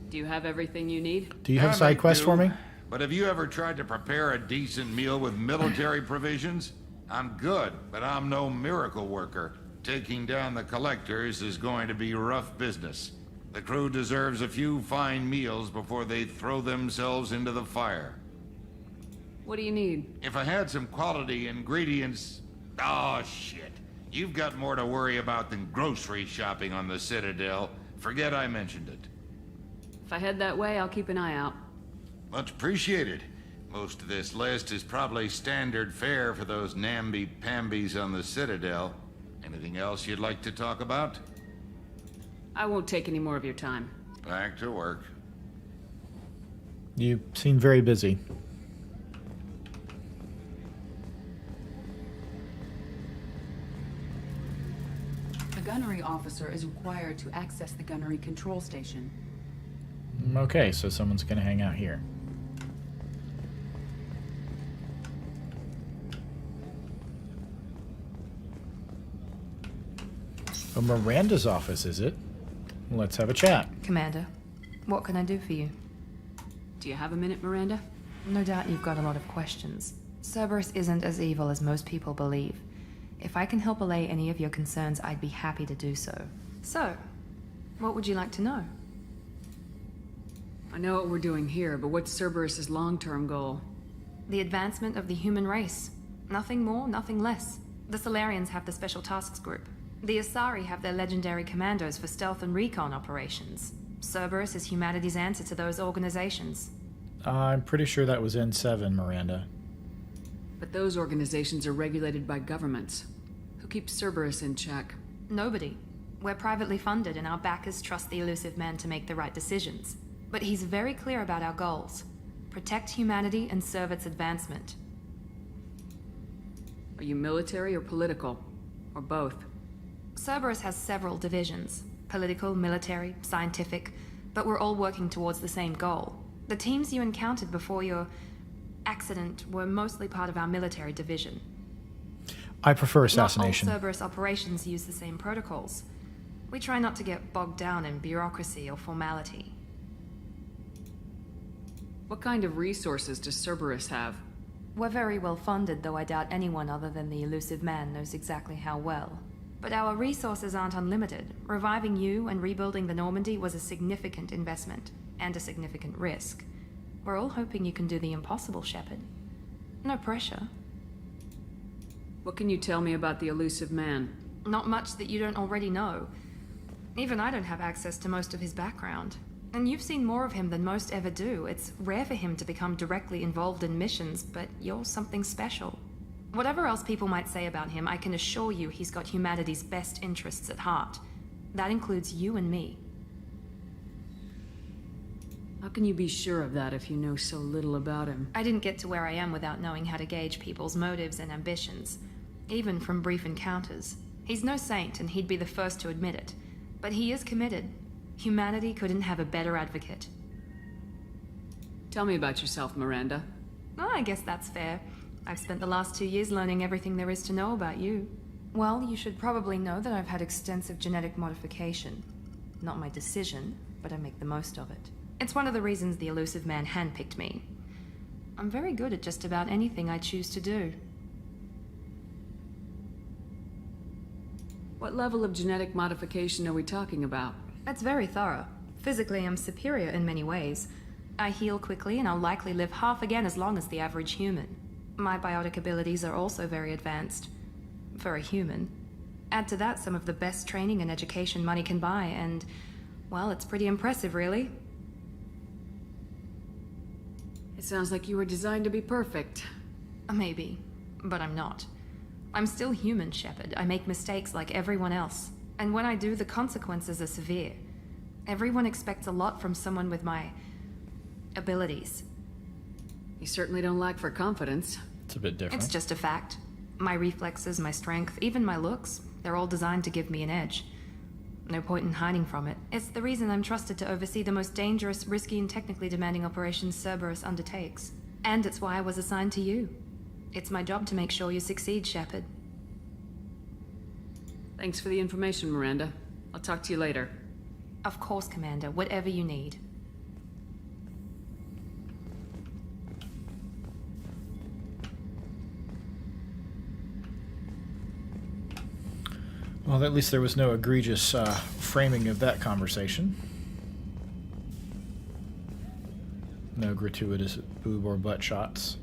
Do you have everything you need? Do you have side quests for me? But have you ever tried to prepare a decent meal with military provisions? I'm good, but I'm no miracle worker. Taking down the collectors is going to be rough business. The crew deserves a few fine meals before they throw themselves into the fire. What do you need? If I had some quality ingredients... Oh, shit. You've got more to worry about than grocery shopping on the Citadel. Forget I mentioned it. If I head that way, I'll keep an eye out. Much appreciated. Most of this list is probably standard fare for those namby-pambies on the Citadel. Anything else you'd like to talk about? I won't take any more of your time. Back to work. You seem very busy. A gunnery officer is required to access the gunnery control station. Okay, so someone's going to hang out here. Oh, Miranda's office, is it? Let's have a chat. Commander, what can I do for you? Do you have a minute, Miranda? No doubt you've got a lot of questions. Cerberus isn't as evil as most people believe. If I can help allay any of your concerns, I'd be happy to do so. So, what would you like to know? I know what we're doing here, but what's Cerberus's long-term goal? The advancement of the human race. Nothing more, nothing less. The Solarians have the Special Tasks Group. The Asari have their legendary commandos for stealth and recon operations. Cerberus is humanity's answer to those organizations. I'm pretty sure that was N7, Miranda. But those organizations are regulated by governments. Who keeps Cerberus in check? Nobody. We're privately funded and our backers trust the elusive man to make the right decisions. But he's very clear about our goals. Protect humanity and serve its advancement. Are you military or political? Or both? Cerberus has several divisions. Political, military, scientific, but we're all working towards the same goal. The teams you encountered before your accident were mostly part of our military division. I prefer assassination. Not all Cerberus operations use the same protocols. We try not to get bogged down in bureaucracy or formality. What kind of resources does Cerberus have? We're very well funded, though I doubt anyone other than the elusive man knows exactly how well. But our resources aren't unlimited. Reviving you and rebuilding the Normandy was a significant investment, and a significant risk. We're all hoping you can do the impossible, Shepard. No pressure. What can you tell me about the elusive man? Not much that you don't already know. Even I don't have access to most of his background. And you've seen more of him than most ever do. It's rare for him to become directly involved in missions, but you're something special. Whatever else people might say about him, I can assure you he's got humanity's best interests at heart. That includes you and me. How can you be sure of that if you know so little about him? I didn't get to where I am without knowing how to gauge people's motives and ambitions, even from brief encounters. He's no saint, and he'd be the first to admit it. But he is committed. Humanity couldn't have a better advocate. Tell me about yourself, Miranda. Oh, I guess that's fair. I've spent the last 2 years learning everything there is to know about you. Well, you should probably know that I've had extensive genetic modification. Not my decision, but I make the most of it. It's one of the reasons the elusive man handpicked me. I'm very good at just about anything I choose to do. What level of genetic modification are we talking about? That's very thorough. Physically, I'm superior in many ways. I heal quickly, and I'll likely live half again as long as the average human. My biotic abilities are also very advanced. For a human. Add to that some of the best training and education money can buy, and, well, it's pretty impressive, really. It sounds like you were designed to be perfect. Maybe, but I'm not. I'm still human, Shepard. I make mistakes like everyone else. And when I do, the consequences are severe. Everyone expects a lot from someone with my abilities. You certainly don't lack for confidence. It's a bit different. It's just a fact. My reflexes, my strength, even my looks, they're all designed to give me an edge. No point in hiding from it. It's the reason I'm trusted to oversee the most dangerous, risky, and technically demanding operations Cerberus undertakes. And it's why I was assigned to you. It's my job to make sure you succeed, Shepard. Thanks for the information, Miranda. I'll talk to you later. Of course, Commander. Whatever you need. Well, at least there was no egregious framing of that conversation. No gratuitous boob or butt shots.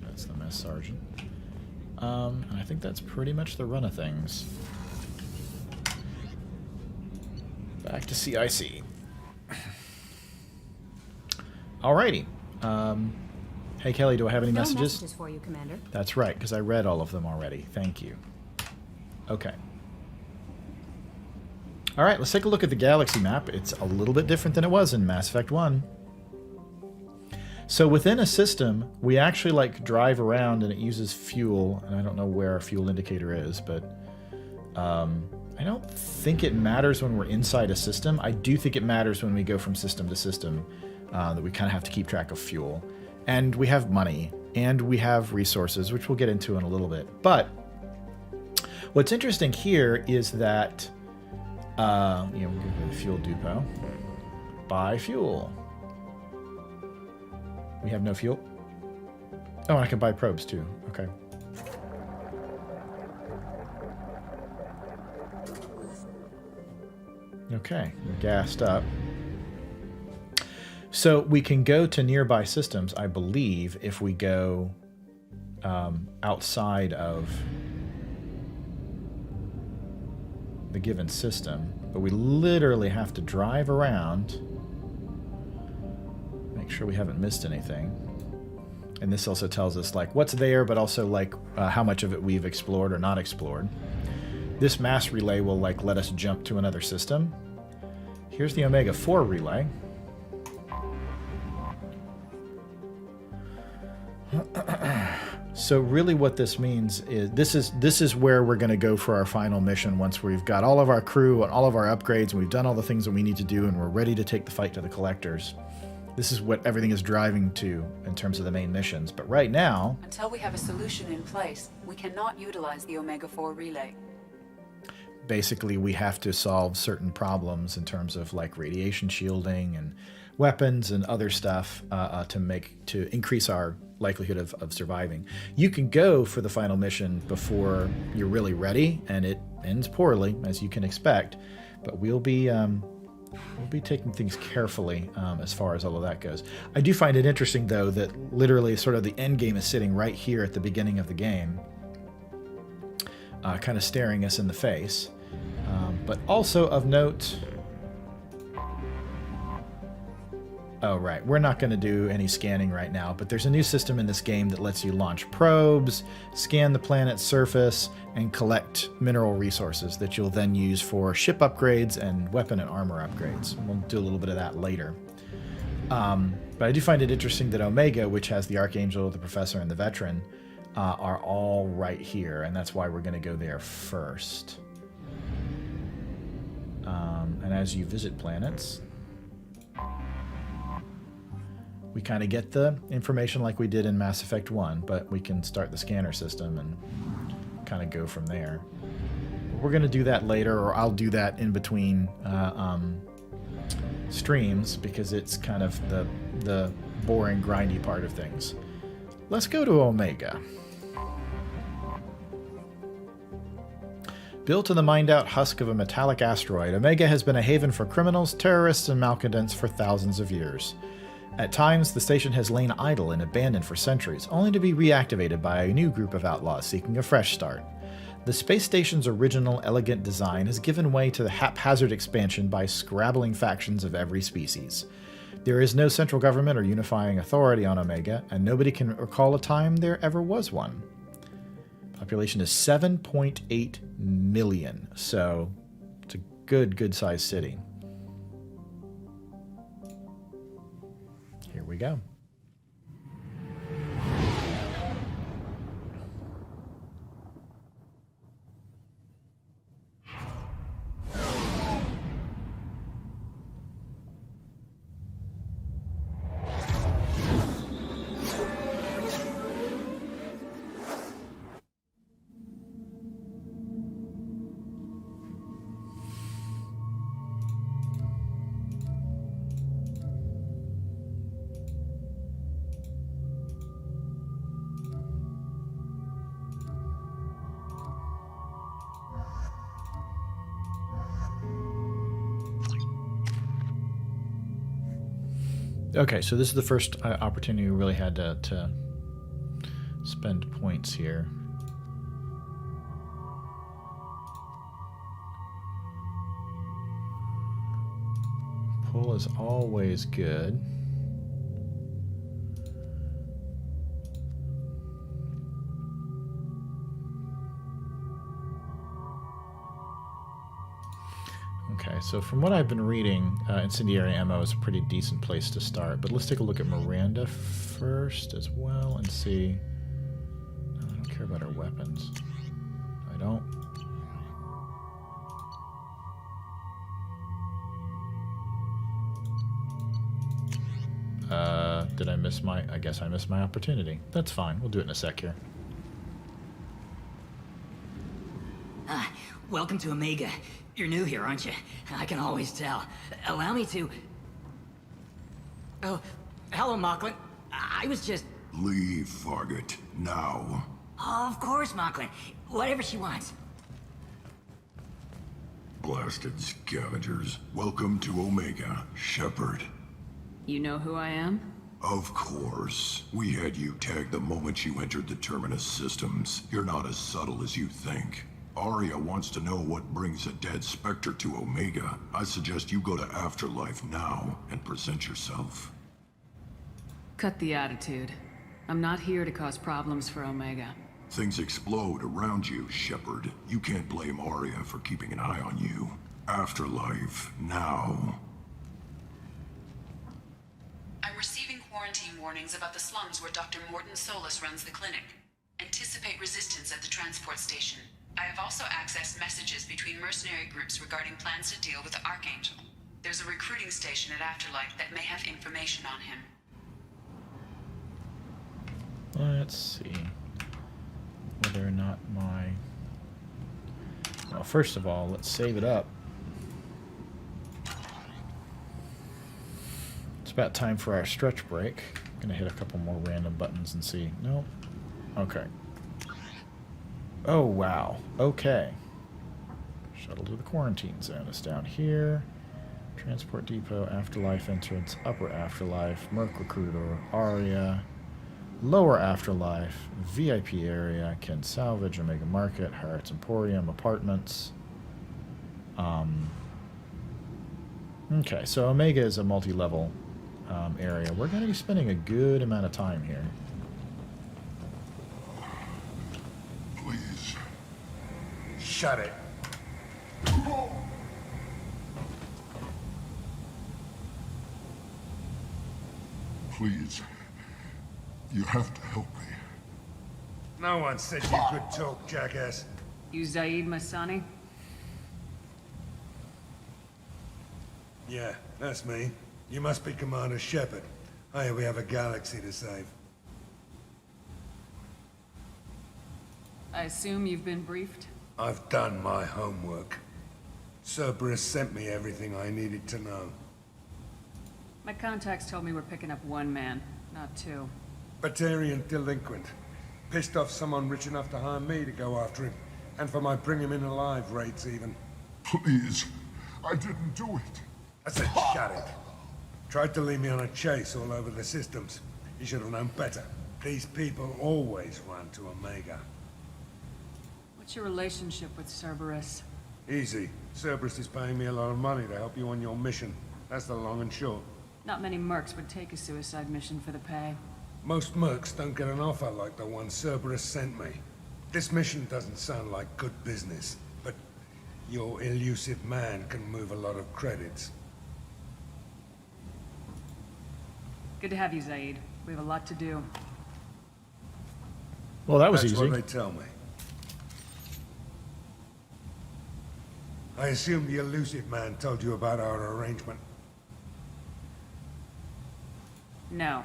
That's the mess sergeant. And I think that's pretty much the run of things. Back to CIC. Alrighty. Hey, Kelly, do I have any No messages? messages for you, Commander. That's right, because I read all of them already. Thank you. Okay. All right, let's take a look at the galaxy map. It's a little bit different than it was in Mass Effect 1. So within a system, we actually like drive around and it uses fuel, and I don't know where our fuel indicator is, but I don't think it matters when we're inside a system. I do think it matters when we go from system to system, that we kind of have to keep track of fuel. And we have money, and we have resources, which we'll get into in a little bit. But what's interesting here is that, you know, we'll go to the fuel depot. Buy fuel. We have no fuel. Oh, and I can buy probes too. Okay. Okay, we're gassed up. So we can go to nearby systems, I believe, if we go outside of the given system. But we literally have to drive around, make sure we haven't missed anything. And this also tells us like what's there, but also like how much of it we've explored or not explored. This mass relay will like let us jump to another system. Here's the Omega-4 relay. So really what this means is this is where we're going to go for our final mission once we've got all of our crew and all of our upgrades and we've done all the things that we need to do and we're ready to take the fight to the collectors. This is what everything is driving to in terms of the main missions. But right now, until we have a solution in place, we cannot utilize the Omega-4 relay. Basically, we have to solve certain problems in terms of like radiation shielding and weapons and other stuff to increase our likelihood of surviving. You can go for the final mission before you're really ready, and it ends poorly, as you can expect. But we'll be taking things carefully as far as all of that goes. I do find it interesting, though, that literally sort of the end game is sitting right here at the beginning of the game, kind of staring us in the face. But also of note... Oh, right. We're not going to do any scanning right now, but there's a new system in this game that lets you launch probes, scan the planet's surface, and collect mineral resources that you'll then use for ship upgrades and weapon and armor upgrades. We'll do a little bit of that later. But I do find it interesting that Omega, which has the Archangel, the Professor, and the Veteran, are all right here, and that's why we're going to go there first. And as you visit planets, we kind of get the information like we did in Mass Effect 1, but we can start the scanner system and kind of go from there. We're going to do that later, or I'll do that in between streams, because it's kind of the boring, grindy part of things. Let's go to Omega. Built in the mined-out husk of a metallic asteroid, Omega has been a haven for criminals, terrorists, and malcontents for thousands of years. At times, the station has lain idle and abandoned for centuries, only to be reactivated by a new group of outlaws seeking a fresh start. The space station's original, elegant design has given way to the haphazard expansion by scrabbling factions of every species. There is no central government or unifying authority on Omega, and nobody can recall a time there ever was one. Population is 7.8 million, so it's a good-sized city. Here we go. Okay, so this is the first opportunity we really had to spend points here. Pull is always good. Okay, so from what I've been reading, incendiary ammo is a pretty decent place to start. But let's take a look at Miranda first as well and see. No, I don't care about her weapons. I don't. Did I miss my... I guess I missed my opportunity. That's fine. We'll do it in a sec here. Welcome to Omega. You're new here, aren't you? I can always tell. Allow me to... Oh, hello, Mocklin. I was just... Leave, Fargate. Now. Oh, of course, Mocklin. Whatever she wants. Blasted scavengers. Welcome to Omega, Shepard. You know who I am? Of course. We had you tagged the moment you entered the Terminus systems. You're not as subtle as you think. Arya wants to know what brings a dead Spectre to Omega. I suggest you go to Afterlife now and present yourself. Cut the attitude. I'm not here to cause problems for Omega. Things explode around you, Shepard. You can't blame Arya for keeping an eye on you. Afterlife now. I'm receiving quarantine warnings about the slums where Dr. Morton Solus runs the clinic. Anticipate resistance at the transport station. I have also accessed messages between mercenary groups regarding plans to deal with the Archangel. There's a recruiting station at Afterlife that may have information on him. Let's see whether or not my... Well, first of all, let's save it up. It's about time for our stretch break. I'm gonna hit a couple more random buttons and see. No? Okay. Oh, wow. Okay. Shuttle to the quarantine zone is down here. Transport depot, Afterlife entrance, upper Afterlife, Merc Recruiter, Arya, lower Afterlife, VIP area, can salvage, Omega Market, Harrods Emporium, apartments. Okay, so Omega is a multi-level area. We're going to be spending a good amount of time here. Please. Shut it. Please. You have to help me. No one said you could talk, jackass. You Zaid Masani? Yeah, that's me. You must be Commander Shepard. Hey, we have a galaxy to save. I assume you've been briefed? I've done my homework. Cerberus sent me everything I needed to know. My contacts told me we're picking up one man, not two. Batarian delinquent. Pissed off someone rich enough to hire me to go after him. And for my bring him in alive rates even. Please. I didn't do it. I said shut it. Tried to lead me on a chase all over the systems. You should have known better. These people always run to Omega. What's your relationship with Cerberus? Easy. Cerberus is paying me a lot of money to help you on your mission. That's the long and short. Not many mercs would take a suicide mission for the pay. Most mercs don't get an offer like the one Cerberus sent me. This mission doesn't sound like good business, but your elusive man can move a lot of credits. Good to have you, Zaid. We have a lot to do. Well, that was That's easy. what they tell me. I assume the elusive man told you about our arrangement. No.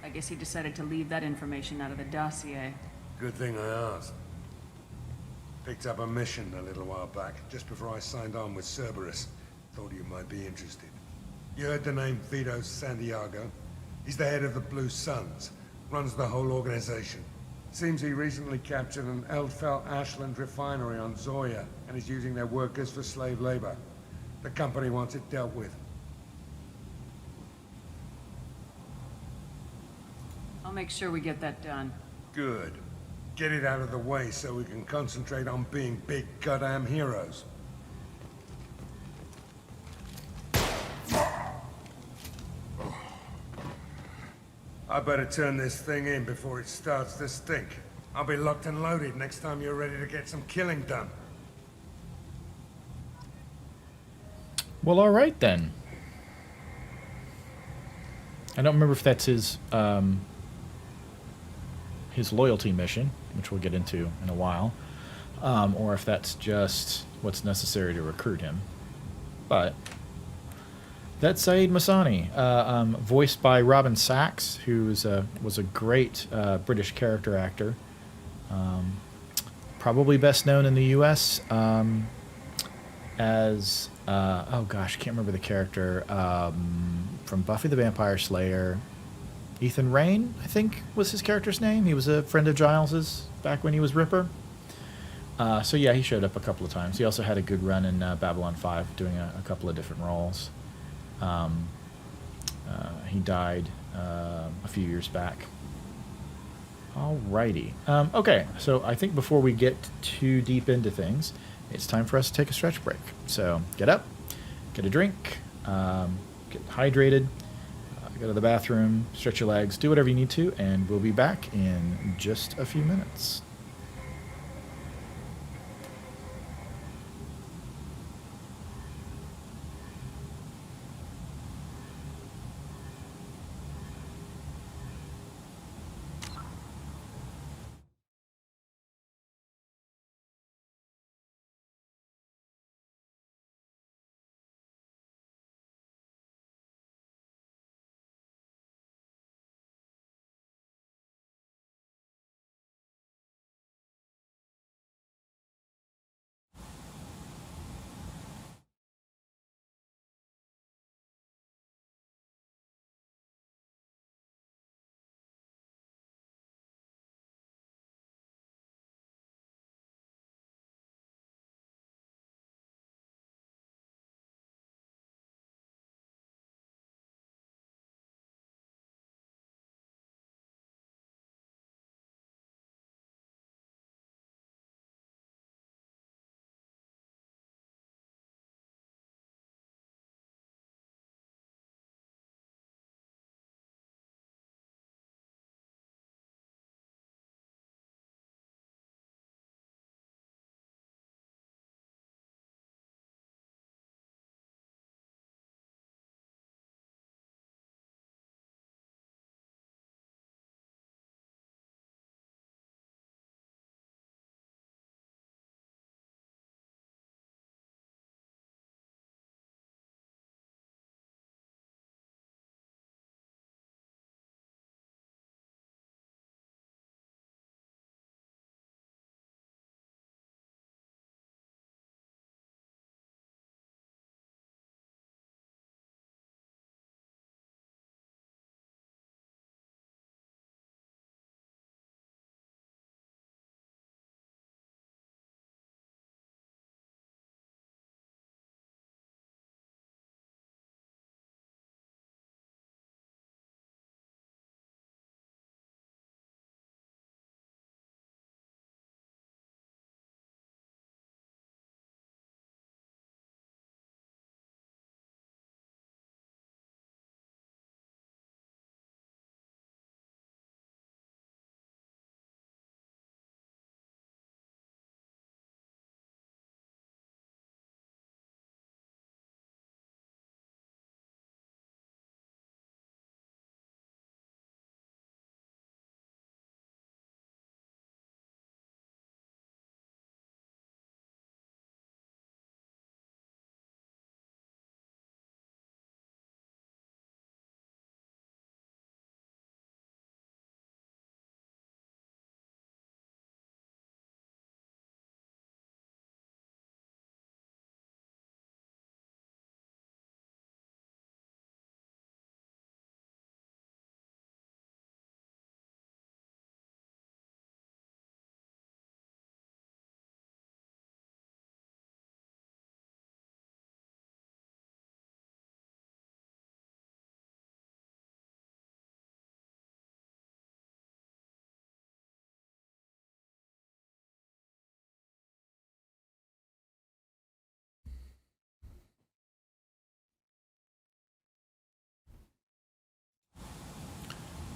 I guess he decided to leave that information out of the dossier. Good thing I asked. Picked up a mission a little while back, just before I signed on with Cerberus. Thought you might be interested. You heard the name Vito Santiago? He's the head of the Blue Suns. Runs the whole organization. Seems he recently captured an Eldfell Ashland refinery on Zoya and is using their workers for slave labor. The company wants it dealt with. I'll make sure we get that done. Good. Get it out of the way so we can concentrate on being big goddamn heroes. I better turn this thing in before it starts to stink. I'll be locked and loaded next time you're ready to get some killing done. Well, all right then. I don't remember if that's his loyalty mission, which we'll get into in a while, or if that's just what's necessary to recruit him. But that's Saeed Masani, voiced by Robin Sachs, who was a great British character actor. Probably best known in the U.S. As oh gosh, I can't remember the character from Buffy the Vampire Slayer. Ethan Rayne, I think, was his character's name. He was a friend of Giles's back when he was Ripper. So yeah, he showed up a couple of times. He also had a good run in Babylon 5, doing a couple of different roles. He died a few years back. Alrighty. Okay, so I think before we get too deep into things, it's time for us to take a stretch break. So get up, get a drink, get hydrated, go to the bathroom, stretch your legs, do whatever you need to, and we'll be back in just a few minutes.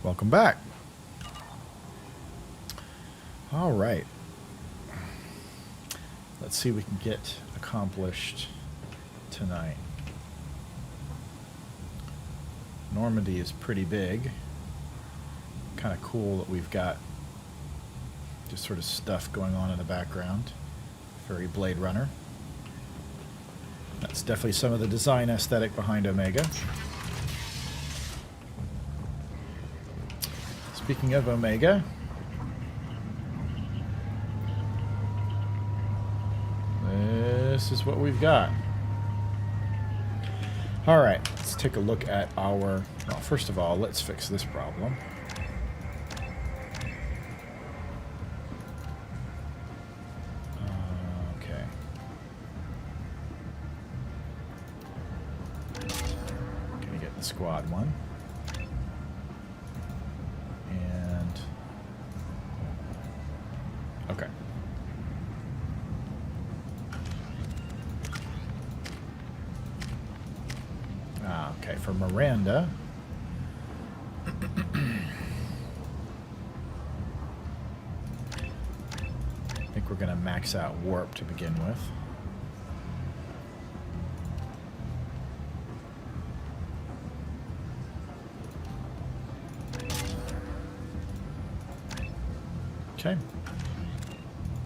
Welcome back. All right. Let's see what we can get accomplished tonight. Normandy is pretty big. Kind of cool that we've got just sort of stuff going on in the background. Very Blade Runner. That's definitely some of the design aesthetic behind Omega. Speaking of Omega, this is what we've got. All right, let's take a look at our... Well, first of all, let's fix this problem. Okay. Gonna get the squad one. And... Okay. Okay, for Miranda, I think we're going to max out warp to begin with. Okay.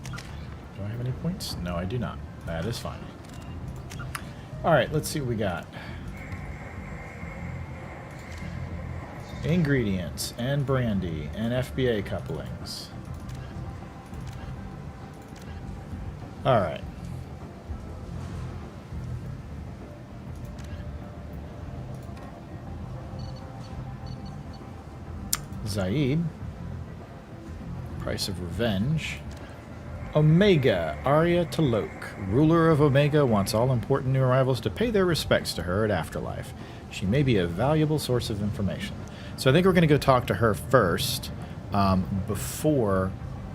Do I have any points? No, I do not. That is fine. All right, let's see what we got. Ingredients and brandy and FBA couplings. All right. Zaid. Price of Revenge. Omega, Arya Talok, ruler of Omega, wants all important new arrivals to pay their respects to her at Afterlife. She may be a valuable source of information. So I think we're going to go talk to her first before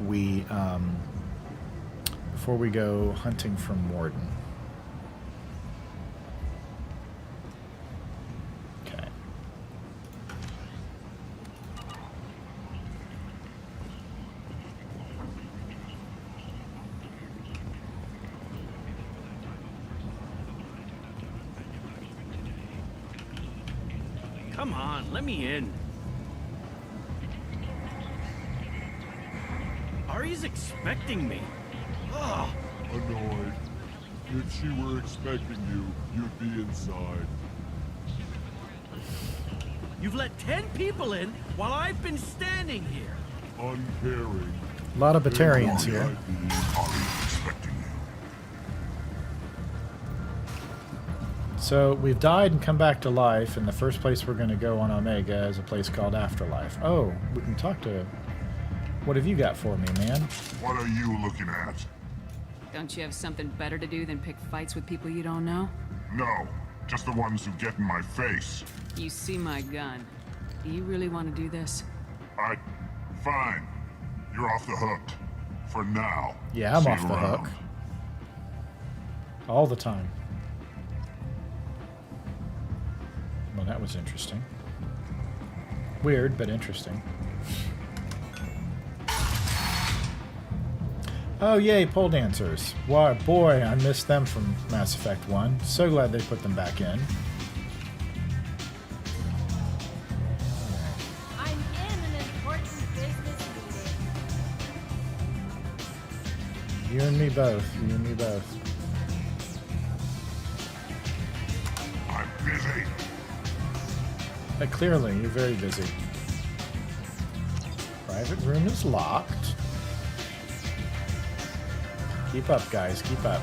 we go hunting for Morden. Okay. Come on, let me in. Ari's expecting me. Ugh. Annoyed. If she were expecting you, you'd be inside. You've let 10 people in while I've been standing here. Uncaring. A lot of Batarians here. So we've died and come back to life, and the first place we're going to go on Omega is a place called Afterlife. Oh, we can talk to... What have you got for me, man? What are you looking at? Don't you have something better to do than pick fights with people you don't know? No, just the ones who get in my face. You see my gun. Do you really want to do this? Fine. You're off the hook. For now. Yeah, I'm See off you the around. hook. All the time. Well, that was interesting. Weird, but interesting. Oh, yay, pole dancers. Why, boy, I missed them from Mass Effect 1. So glad they put them back in. I'm in an important business meeting. You and me both. You and me both. I'm busy. Clearly, you're very busy. Private room is locked. Keep up, guys. Keep up.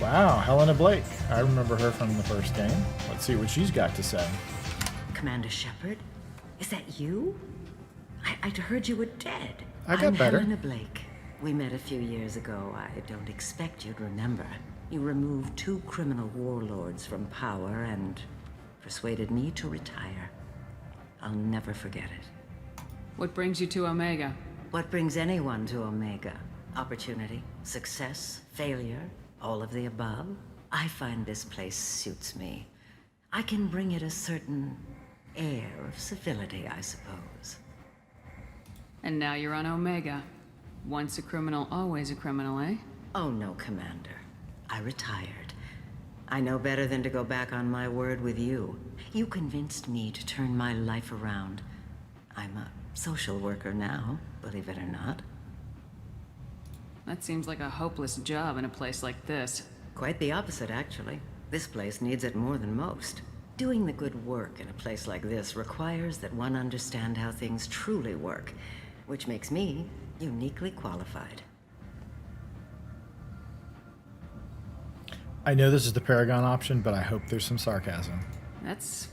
Wow, Helena Blake. I remember her from the first game. Let's see what she's got to say. Commander Shepard? Is that you? I'd heard you were dead. I got better. I'm Helena Blake. We met a few years ago. I don't expect you'd remember. You removed 2 criminal warlords from power and persuaded me to retire. I'll never forget it. What brings you to Omega? What brings anyone to Omega? Opportunity, success, failure, all of the above. I find this place suits me. I can bring it a certain air of civility, I suppose. And now you're on Omega. Once a criminal, always a criminal, eh? Oh no, Commander. I retired. I know better than to go back on my word with you. You convinced me to turn my life around. I'm a social worker now, believe it or not. That seems like a hopeless job in a place like this. Quite the opposite, actually. This place needs it more than most. Doing the good work in a place like this requires that one understand how things truly work, which makes me uniquely qualified. I know this is the Paragon option, but I hope there's some sarcasm. That's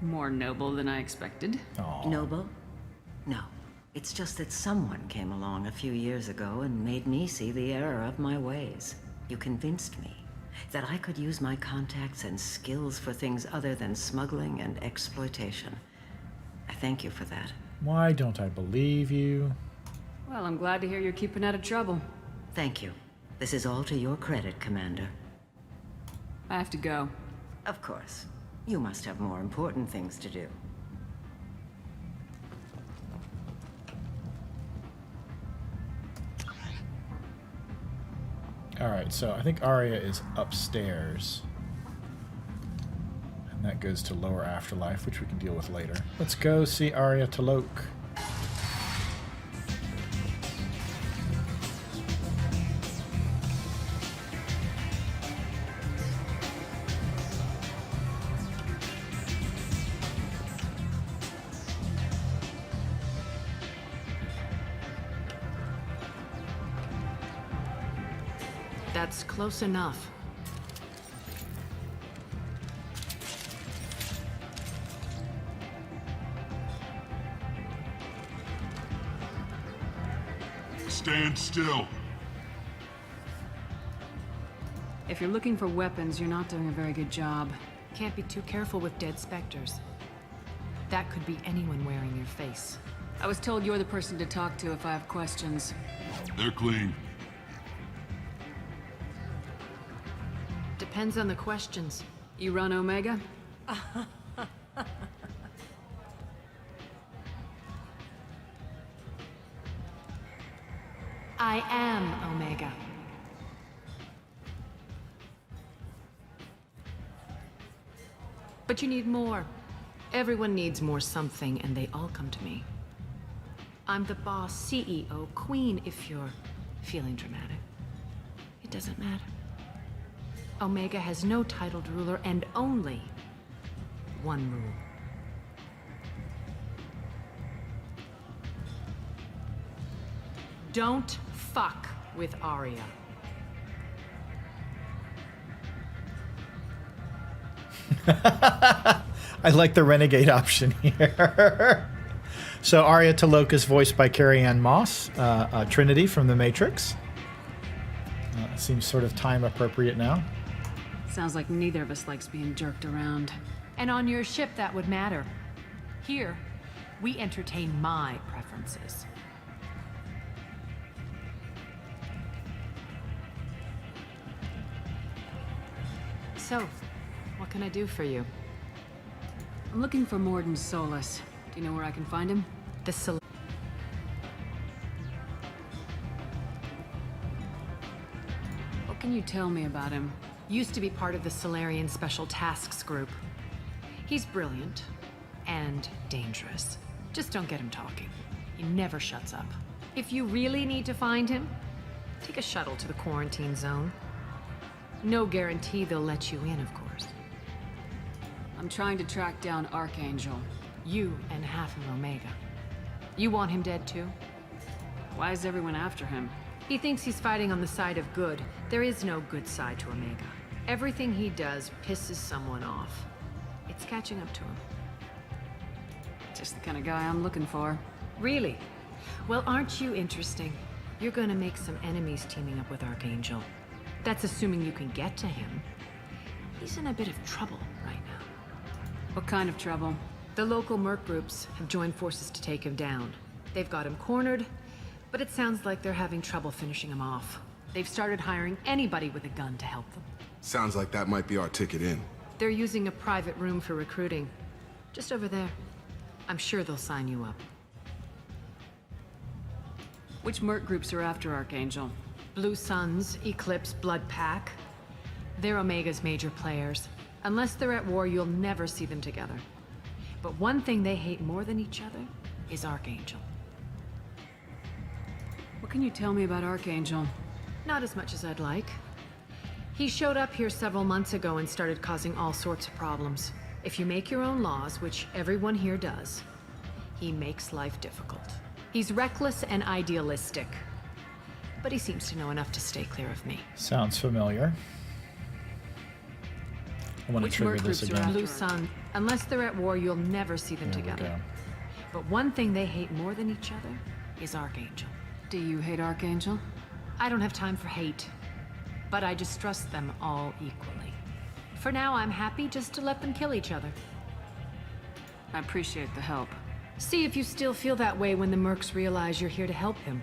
more noble than I expected. Aw. Noble? No. It's just that someone came along a few years ago and made me see the error of my ways. You convinced me that I could use my contacts and skills for things other than smuggling and exploitation. I thank you for that. Why don't I believe you? Well, I'm glad to hear you're keeping out of trouble. Thank you. This is all to your credit, Commander. I have to go. Of course. You must have more important things to do. Alright, so I think Arya is upstairs. And that goes to lower afterlife, which we can deal with later. Let's go see Arya T'Loak. That's close enough. Stand still. If you're looking for weapons, you're not doing a very good job. Can't be too careful with dead specters. That could be anyone wearing your face. I was told you're the person to talk to if I have questions. They're clean. Depends on the questions. You run Omega? I am Omega. But you need more. Everyone needs more something, and they all come to me. I'm the boss, CEO, queen, if you're feeling dramatic. It doesn't matter. Omega has no titled ruler and only one rule. Don't fuck with Arya. I like the renegade option here. So Arya T'Loak is voiced by Carrie-Anne Moss, Trinity from The Matrix. Seems sort of time appropriate now. Sounds like neither of us likes being jerked around. And on your ship, that would matter. Here, we entertain my preferences. So, what can I do for you? I'm looking for Morden Solus. Do you know where I can find him? What can you tell me about him? Used to be part of the Solarian Special Tasks Group. He's brilliant and dangerous. Just don't get him talking. He never shuts up. If you really need to find him, take a shuttle to the quarantine zone. No guarantee they'll let you in, of course. I'm trying to track down Archangel. You and half of Omega. You want him dead too? Why is everyone after him? He thinks he's fighting on the side of good. There is no good side to Omega. Everything he does pisses someone off. It's catching up to him. Just the kind of guy I'm looking for. Really? Well, aren't you interesting? You're gonna make some enemies teaming up with Archangel. That's assuming you can get to him. He's in a bit of trouble right now. What kind of trouble? The local merc groups have joined forces to take him down. They've got him cornered, but it sounds like they're having trouble finishing him off. They've started hiring anybody with a gun to help them. Sounds like that might be our ticket in. They're using a private room for recruiting. Just over there. I'm sure they'll sign you up. Which merc groups are after Archangel? Blue Suns, Eclipse, Blood Pack. They're Omega's major players. Unless they're at war, you'll never see them together. But one thing they hate more than each other is Archangel. What can you tell me about Archangel? Not as much as I'd like. He showed up here several months ago and started causing all sorts of problems. If you make your own laws, which everyone here does, he makes life difficult. He's reckless and idealistic. But he seems to know enough to stay clear of me. Sounds familiar. I want to trigger this again. Blue Sun. Unless they're at war, you'll never see them together. But one thing they hate more than each other is Archangel. Do you hate Archangel? I don't have time for hate. But I distrust them all equally. For now, I'm happy just to let them kill each other. I appreciate the help. See if you still feel that way when the Mercs realize you're here to help him.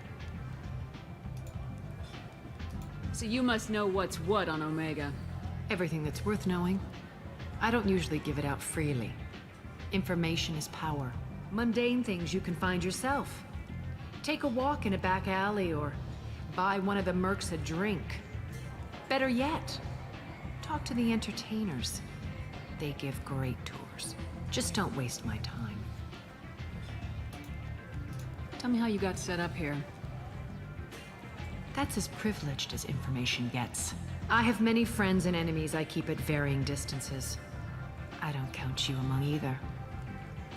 So you must know what's what on Omega. Everything that's worth knowing. I don't usually give it out freely. Information is power. Mundane things you can find yourself. Take a walk in a back alley or buy one of the Mercs a drink. Better yet, talk to the entertainers. They give great tours. Just don't waste my time. Tell me how you got set up here. That's as privileged as information gets. I have many friends and enemies I keep at varying distances. I don't count you among either.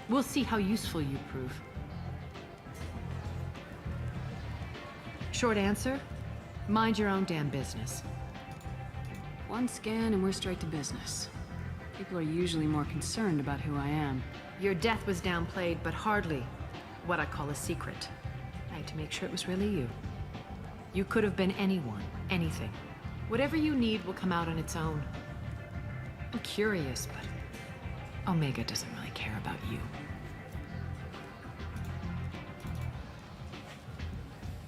We'll see how useful you prove. Short answer, mind your own damn business. One scan and we're straight to business. People are usually more concerned about who I am. Your death was downplayed, but hardly what I call a secret. I had to make sure it was really you. You could have been anyone, anything. Whatever you need will come out on its own. I'm curious, but Omega doesn't really care about you.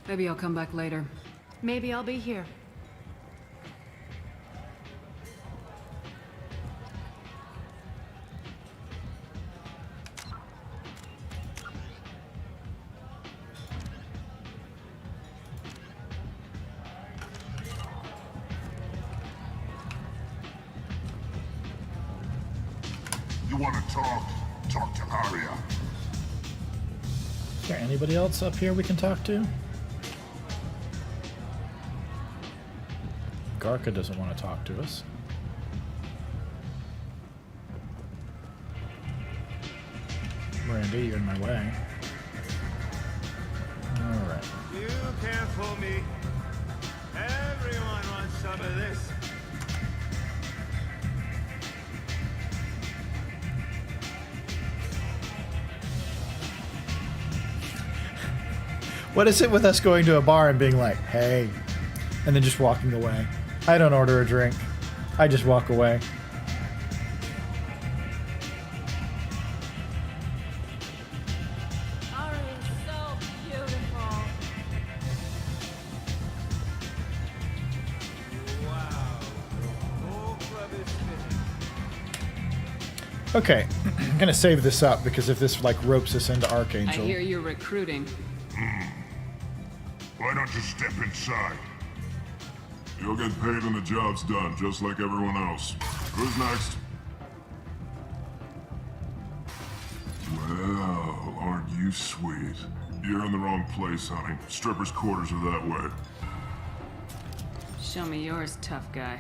Maybe I'll come back later. Maybe I'll be here. You want to talk? Talk to Arya. Is there anybody else up here we can talk to? Garca doesn't want to talk to us. Miranda, you're in my way. Alright. You can't fool me. Everyone wants some of this. What is it with us going to a bar and being like, hey, and then just walking away? I don't order a drink. I just walk away. Okay, I'm gonna save this up because if this like ropes us into Archangel. I hear you're recruiting. Why don't you step inside? You'll get paid when the job's done, just like everyone else. Who's next? Well, aren't you sweet? You're in the wrong place, honey. Strippers' quarters are that way. Show me yours, tough guy.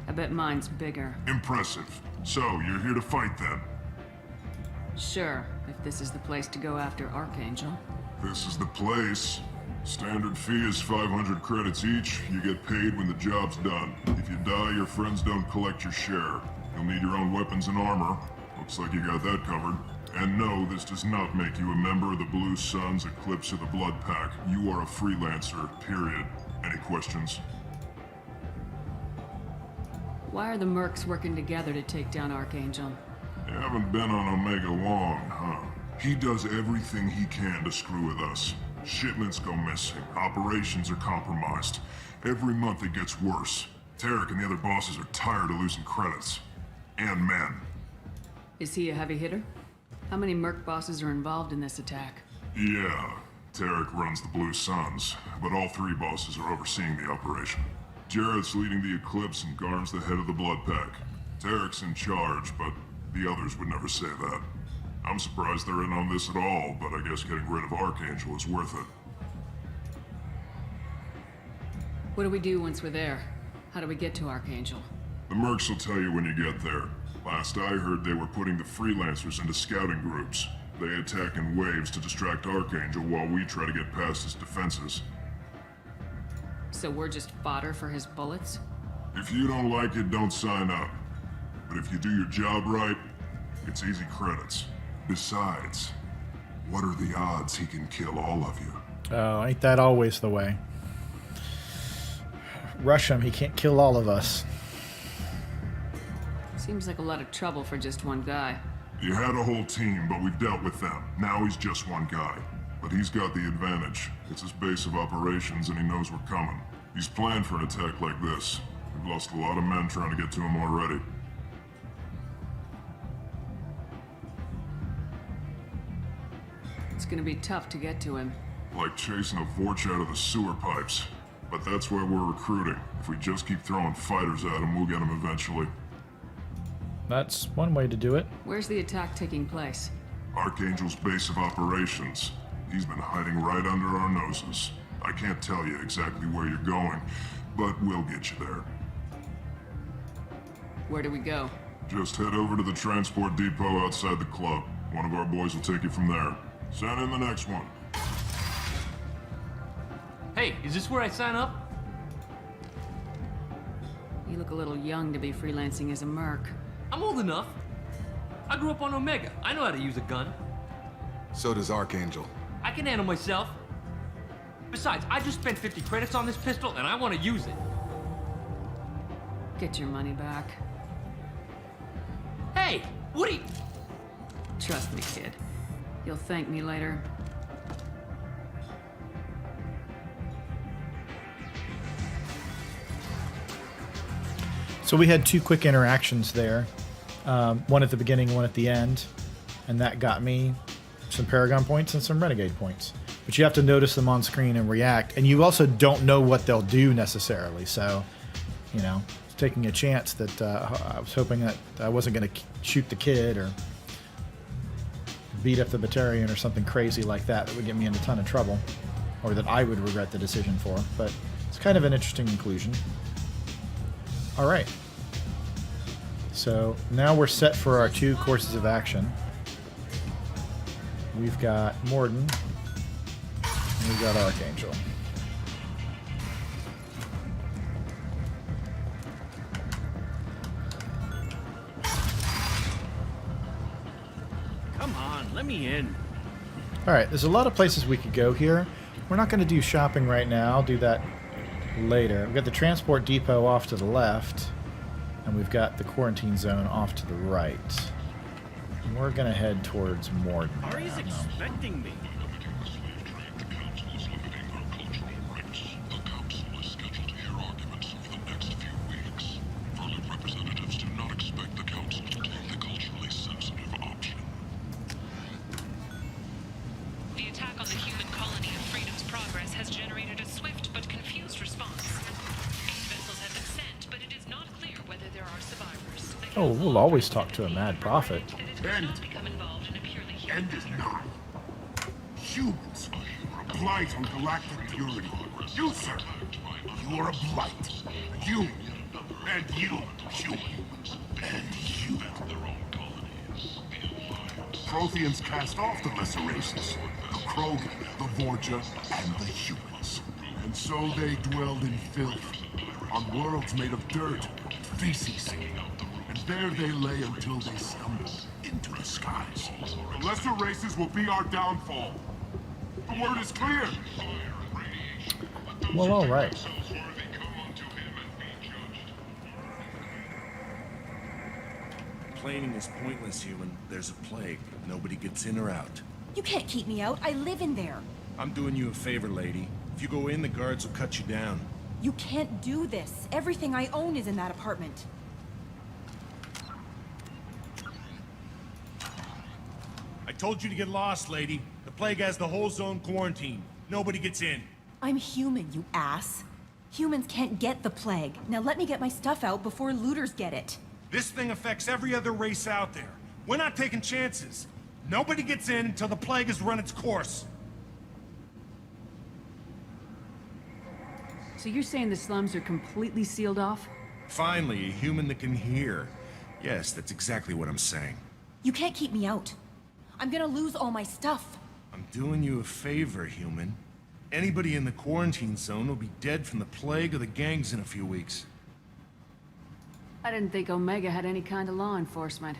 I bet mine's bigger. Impressive. So, you're here to fight then? Sure, if this is the place to go after Archangel. This is the place. Standard fee is 500 credits each. You get paid when the job's done. If you die, your friends don't collect your share. You'll need your own weapons and armor. Looks like you got that covered. And no, this does not make you a member of the Blue Suns, Eclipse, or the Blood Pack. You are a freelancer, period. Any questions? Why are the Mercs working together to take down Archangel? You haven't been on Omega long, huh? He does everything he can to screw with us. Shipments go missing. Operations are compromised. Every month it gets worse. Tarek and the other bosses are tired of losing credits. And men. Is he a heavy hitter? How many Merc bosses are involved in this attack? Yeah, Tarek runs the Blue Suns, but all three bosses are overseeing the operation. Jarrett's leading the Eclipse and Garn's the head of the Blood Pack. Tarek's in charge, but the others would never say that. I'm surprised they're in on this at all, but I guess getting rid of Archangel is worth it. What do we do once we're there? How do we get to Archangel? The mercs will tell you when you get there. Last I heard, they were putting the freelancers into scouting groups. They attack in waves to distract Archangel while we try to get past his defenses. So we're just fodder for his bullets? If you don't like it, don't sign up. But if you do your job right, it's easy credits. Besides, what are the odds he can kill all of you? Oh, ain't that always the way? Rush him, he can't kill all of us. Seems like a lot of trouble for just one guy. You had a whole team, but we've dealt with them. Now he's just one guy. But he's got the advantage. It's his base of operations and he knows we're coming. He's planned for an attack like this. We've lost a lot of men trying to get to him already. It's gonna be tough to get to him. Like chasing a Vorch out of the sewer pipes. But that's why we're recruiting. If we just keep throwing fighters at him, we'll get him eventually. That's one way to do it. Where's the attack taking place? Archangel's base of operations. He's been hiding right under our noses. I can't tell you exactly where you're going, but we'll get you there. Where do we go? Just head over to the transport depot outside the club. One of our boys will take you from there. Send in the next one. Hey, is this where I sign up? You look a little young to be freelancing as a merc. I'm old enough. I grew up on Omega. I know how to use a gun. So does Archangel. I can handle myself. Besides, I just spent 50 credits on this pistol and I want to use it. Get your money back. Hey, Woody! Trust me, kid. You'll thank me later. So we had two quick interactions there. One at the beginning, one at the end. And that got me some Paragon points and some Renegade points. But you have to notice them on screen and react. And you also don't know what they'll do necessarily. So, you know, taking a chance that I was hoping that I wasn't going to shoot the kid or beat up the Batarian or something crazy like that that would get me in a ton of trouble. Or that I would regret the decision for. But it's kind of an interesting conclusion. All right. So now we're set for our two courses of action. We've got Morden, and we've got Archangel. Come on, let me in. All right, there's a lot of places we could go here. We're not going to do shopping right now. I'll do that later. We've got the transport depot off to the left, and we've got the quarantine zone off to the right. And we're going to head towards Morden. Ari's expecting me. The attack on the human colony of Freedom's Progress has generated a swift but confused response. Vessels have been sent, but it is not clear whether there are survivors. Oh, we'll always talk to a mad prophet. End is nigh. Humans are a blight on galactic purity. You, sir, you are a blight. You, and you, human, and you. Protheans cast off the lesser races, the Krogan, the Vorja, and the humans. And so they dwelled in filth, on worlds made of dirt, feces. And there they lay until they stumbled into the skies. The lesser races will be our downfall. The word is clear. Well, all right. Complaining is pointless, human. There's a plague. Nobody gets in or out. You can't keep me out. I live in there. I'm doing you a favor, lady. If you go in, the guards will cut you down. You can't do this. Everything I own is in that apartment. I told you to get lost, lady. The plague has the whole zone quarantined. Nobody gets in. I'm human, you ass. Humans can't get the plague. Now let me get my stuff out before looters get it. This thing affects every other race out there. We're not taking chances. Nobody gets in until the plague has run its course. So you're saying the slums are completely sealed off? Finally, a human that can hear. Yes, that's exactly what I'm saying. You can't keep me out. I'm gonna lose all my stuff. I'm doing you a favor, human. Anybody in the quarantine zone will be dead from the plague or the gangs in a few weeks. I didn't think Omega had any kind of law enforcement.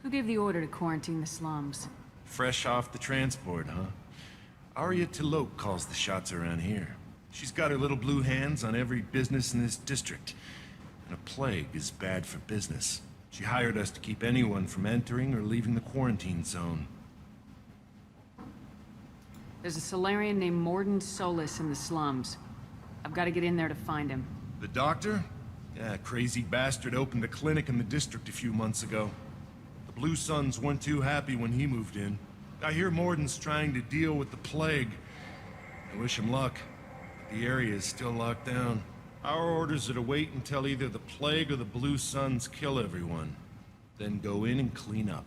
Who gave the order to quarantine the slums? Fresh off the transport, huh? Arya Tilok calls the shots around here. She's got her little blue hands on every business in this district. And a plague is bad for business. She hired us to keep anyone from entering or leaving the quarantine zone. There's a Solarian named Morden Solis in the slums. I've got to get in there to find him. The doctor? Yeah, crazy bastard opened a clinic in the district a few months ago. The Blue Suns weren't too happy when he moved in. I hear Morden's trying to deal with the plague. I wish him luck. The area is still locked down. Our orders are to wait until either the plague or the Blue Suns kill everyone. Then go in and clean up.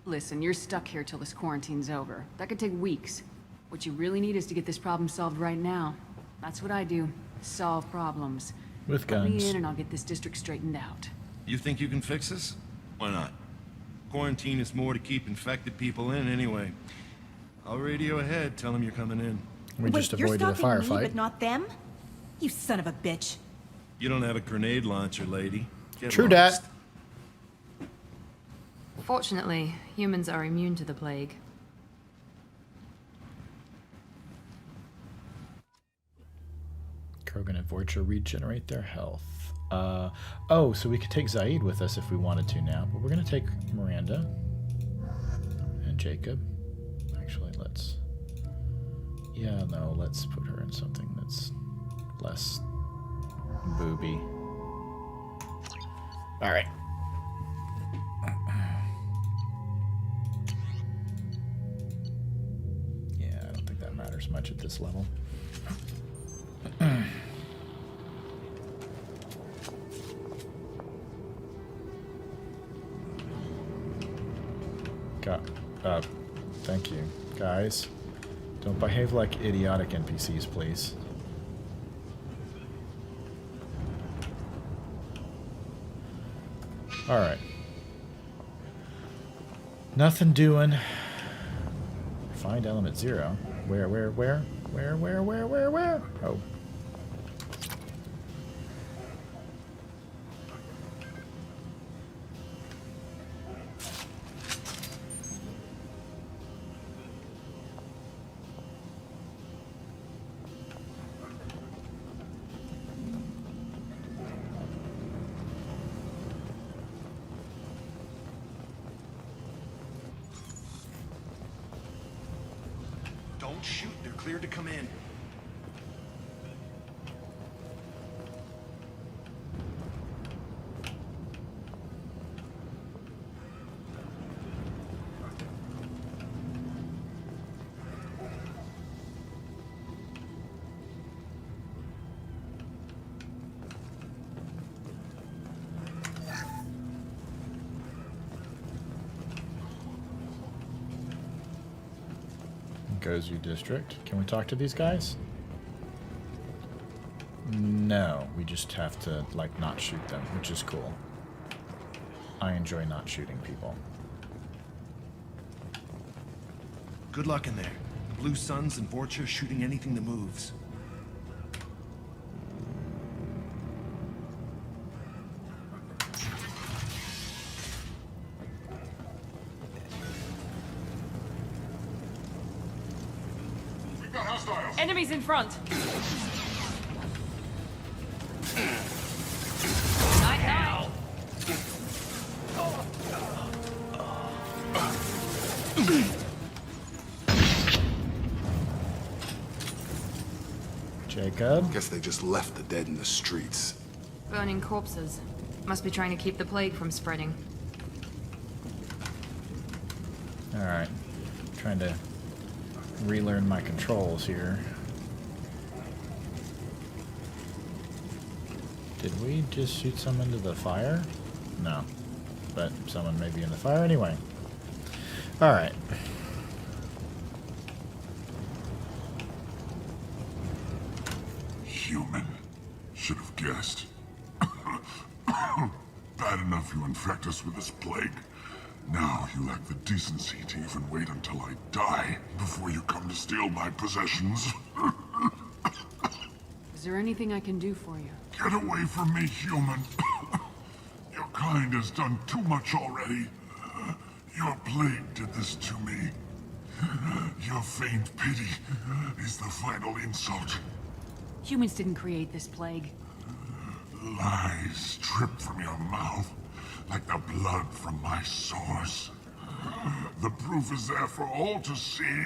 Listen, you're stuck here till this quarantine's over. That could take weeks. What you really need is to get this problem solved right now. That's what I do. Solve problems. With Let me guns. in and I'll get this district straightened out. You think you can fix this? Why not? Quarantine is more to keep infected people in anyway. I'll radio ahead, tell them you're coming in. We just avoided a you're stopping me, firefight. but not them? You son of a bitch. You don't have a grenade launcher, lady. Get True lost. dat. Fortunately, humans are immune to the plague. Krogan and Voyager regenerate their health. Oh, so we could take Zaid with us if we wanted to now, but we're going to take Miranda and Jacob. Actually, let's... Yeah, no, let's put her in something that's less booby. All right. Yeah, I don't think that matters much at this level. Thank you, guys. Don't behave like idiotic NPCs, please. Alright. Nothing doing. Find element 0. Where? Oh. Don't shoot, they're cleared to come in. Gozu District. Can we talk to these guys? No, we just have to, like, not shoot them, which is cool. I enjoy not shooting people. Good luck in there. The Blue Suns and Vorcha shooting anything that moves. Enemies in front! Night. Jacob? Guess they just left the dead in the streets. Burning corpses. Must be trying to keep the plague from spreading. Alright. Trying to relearn my controls here. Did we just shoot someone into the fire? No. But someone may be in the fire anyway. Alright. Human. Should have guessed. Bad enough you infect us with this plague. Now you lack the decency to even wait until I die before you come to steal my possessions. Is there anything I can do for you? Get away from me, human. Your kind has done too much already. Your plague did this to me. Your feigned pity is the final insult. Humans didn't create this plague. Lies drip from your mouth like the blood from my sores. The proof is there for all to see.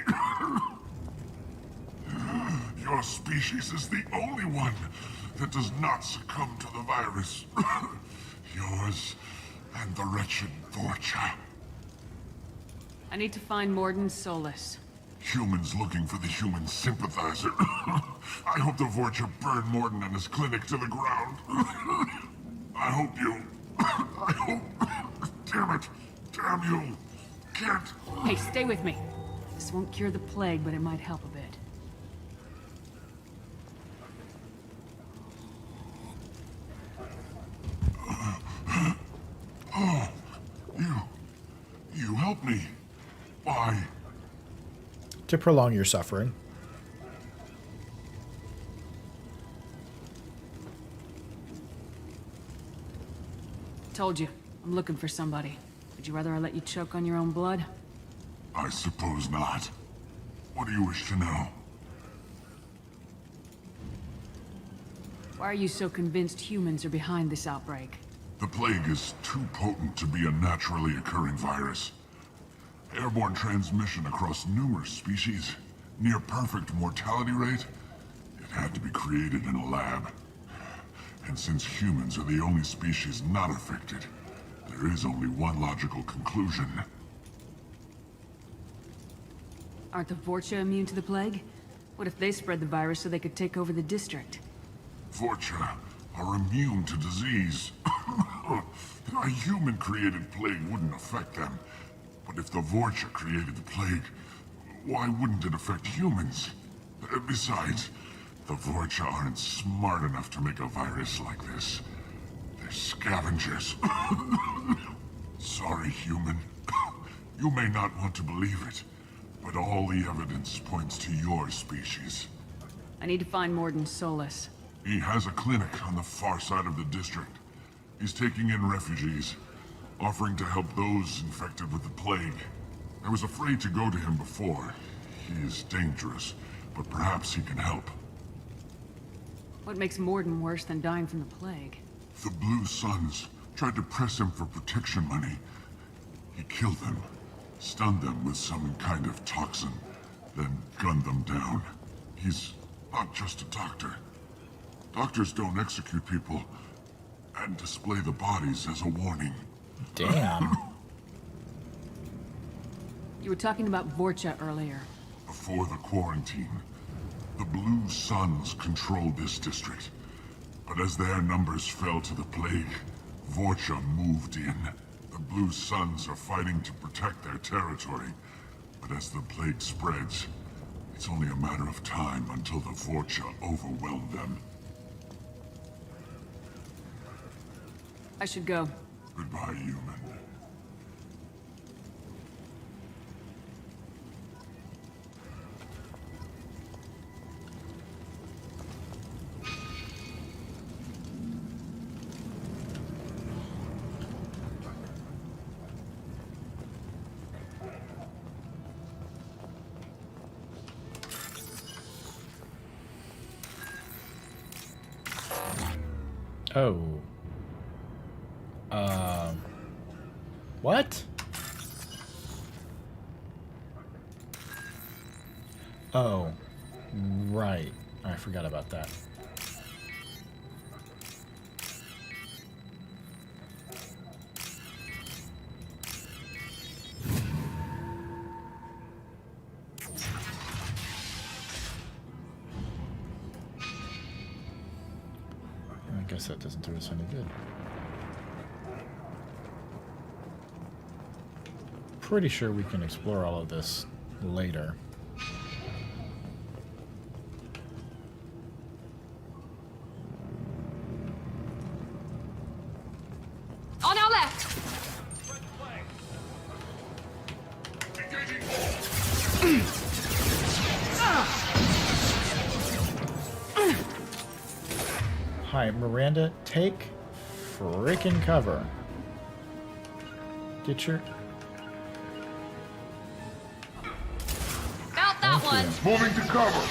Your species is the only one that does not succumb to the virus. Yours and the wretched Vorcha. I need to find Morden Solus. Humans looking for the human sympathizer. I hope the Vorcha burned Morden and his clinic to the ground. I hope you... I hope... Damn it. Damn you. Can't... Hey, stay with me. This won't cure the plague, but it might help a bit. Oh, you helped me. Why? To prolong your suffering. Told you, I'm looking for somebody. Would you rather I let you choke on your own blood? I suppose not. What do you wish to know? Why are you so convinced humans are behind this outbreak? The plague is too potent to be a naturally occurring virus. Airborne transmission across numerous species, near perfect mortality rate. It had to be created in a lab. And since humans are the only species not affected, there is only one logical conclusion. Aren't the Vorcha immune to the plague? What if they spread the virus so they could take over the district? Vorcha are immune to disease. A human-created plague wouldn't affect them. But if the Vorcha created the plague, why wouldn't it affect humans? Besides, the Vorcha aren't smart enough to make a virus like this. They're scavengers. Sorry, human. You may not want to believe it, but all the evidence points to your species. I need to find Morden Solus. He has a clinic on the far side of the district. He's taking in refugees, offering to help those infected with the plague. I was afraid to go to him before. He is dangerous, but perhaps he can help. What makes Morden worse than dying from the plague? The Blue Suns tried to press him for protection money. He killed them, stunned them with some kind of toxin, then gunned them down. He's not just a doctor. Doctors don't execute people and display the bodies as a warning. Damn. You were talking about Vorcha earlier. Before the quarantine, the Blue Suns controlled this district. But as their numbers fell to the plague, Vorcha moved in. The Blue Suns are fighting to protect their territory. But as the plague spreads, it's only a matter of time until the Vorcha overwhelm them. I should go. Goodbye, human. Oh. What? Oh. Right. I forgot about that. guess that doesn't do us any good. Pretty sure we can explore all of this later. On our left! Hi, Miranda, take frickin' cover. Get your... About that one. Moving to cover.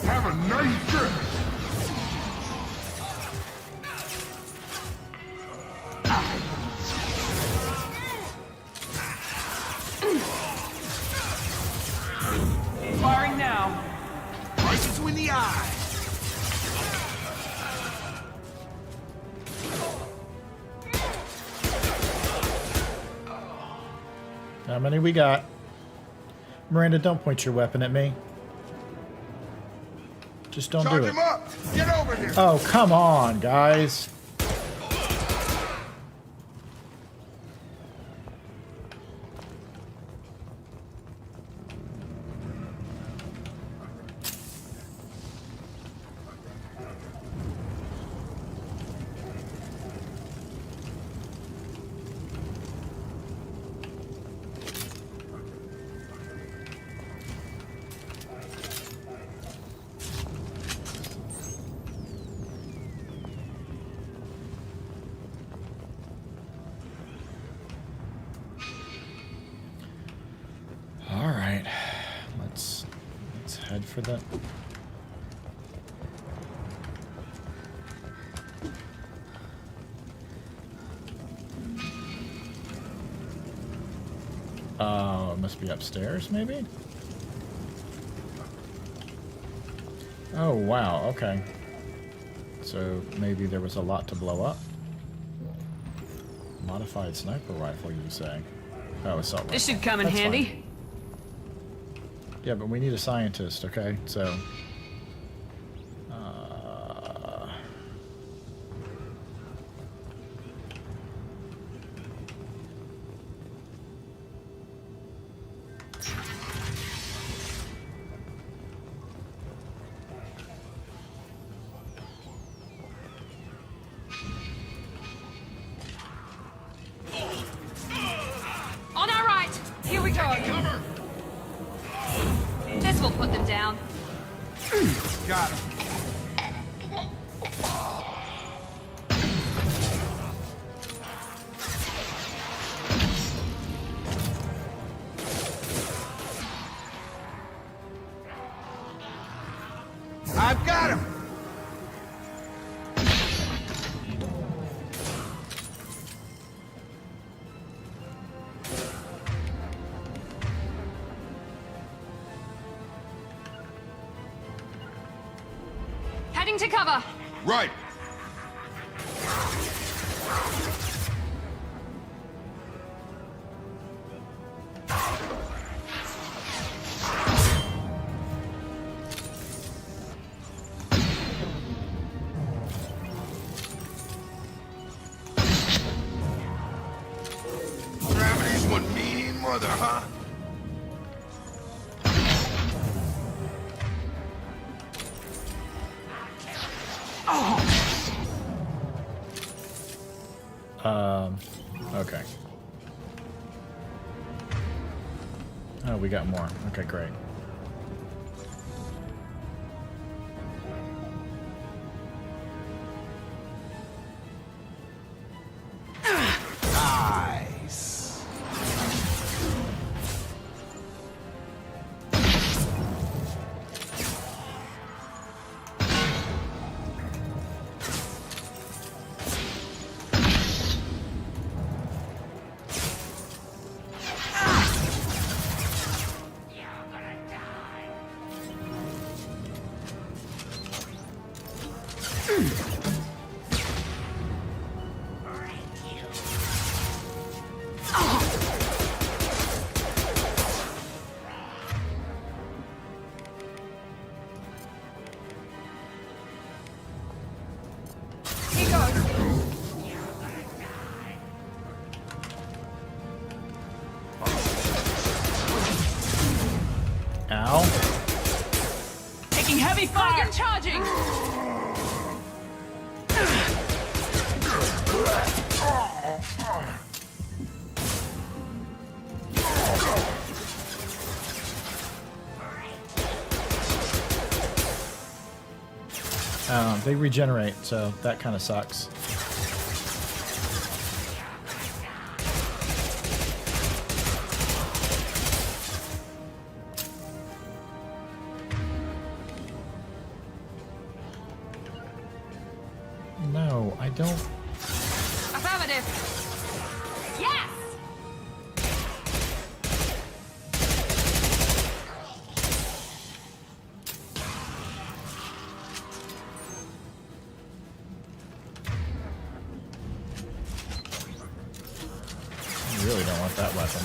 Have a nice trip. Firing now. Right between the eyes. How many we got? Miranda, don't point your weapon at me. Just don't Charge do it. him up. Get over here. Oh, come on, guys. All right, let's head for the. Oh, it must be upstairs, maybe. Oh wow, okay. So maybe there was a lot to blow up. Modified sniper rifle, you say? Oh, assault rifle. This should come in That's handy. fine. Yeah, but we need a scientist, okay? So... On our right! Here we go! This will put them down. Got him. I've got him. Heading to cover. Right. Gravity's one mean mother, huh? Okay. Oh, we got more. Okay, great. Nice. Begin charging! They regenerate, so that kind of sucks. No, I don't. Affirmative! Yes! I really don't want that weapon.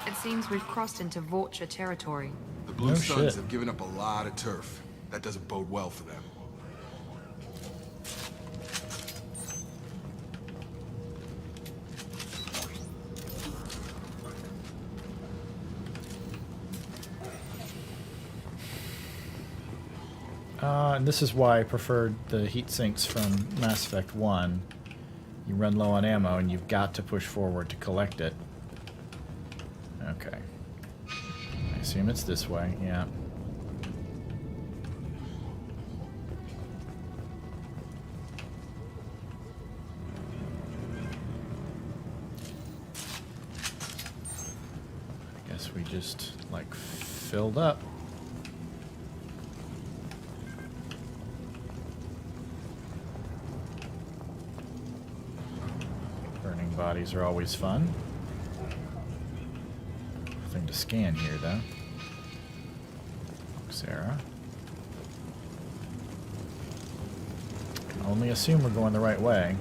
It seems we've crossed into Vorcha territory. The Blue Suns have given up a lot of turf. That doesn't bode well for them. And this is why I preferred the heat sinks from Mass Effect 1. You run low on ammo and you've got to push forward to collect it. Okay. I assume it's this way, yeah. I guess we just, like, filled up. Burning bodies are always fun. Nothing to scan here, though. Sarah. Can only assume we're going the right way.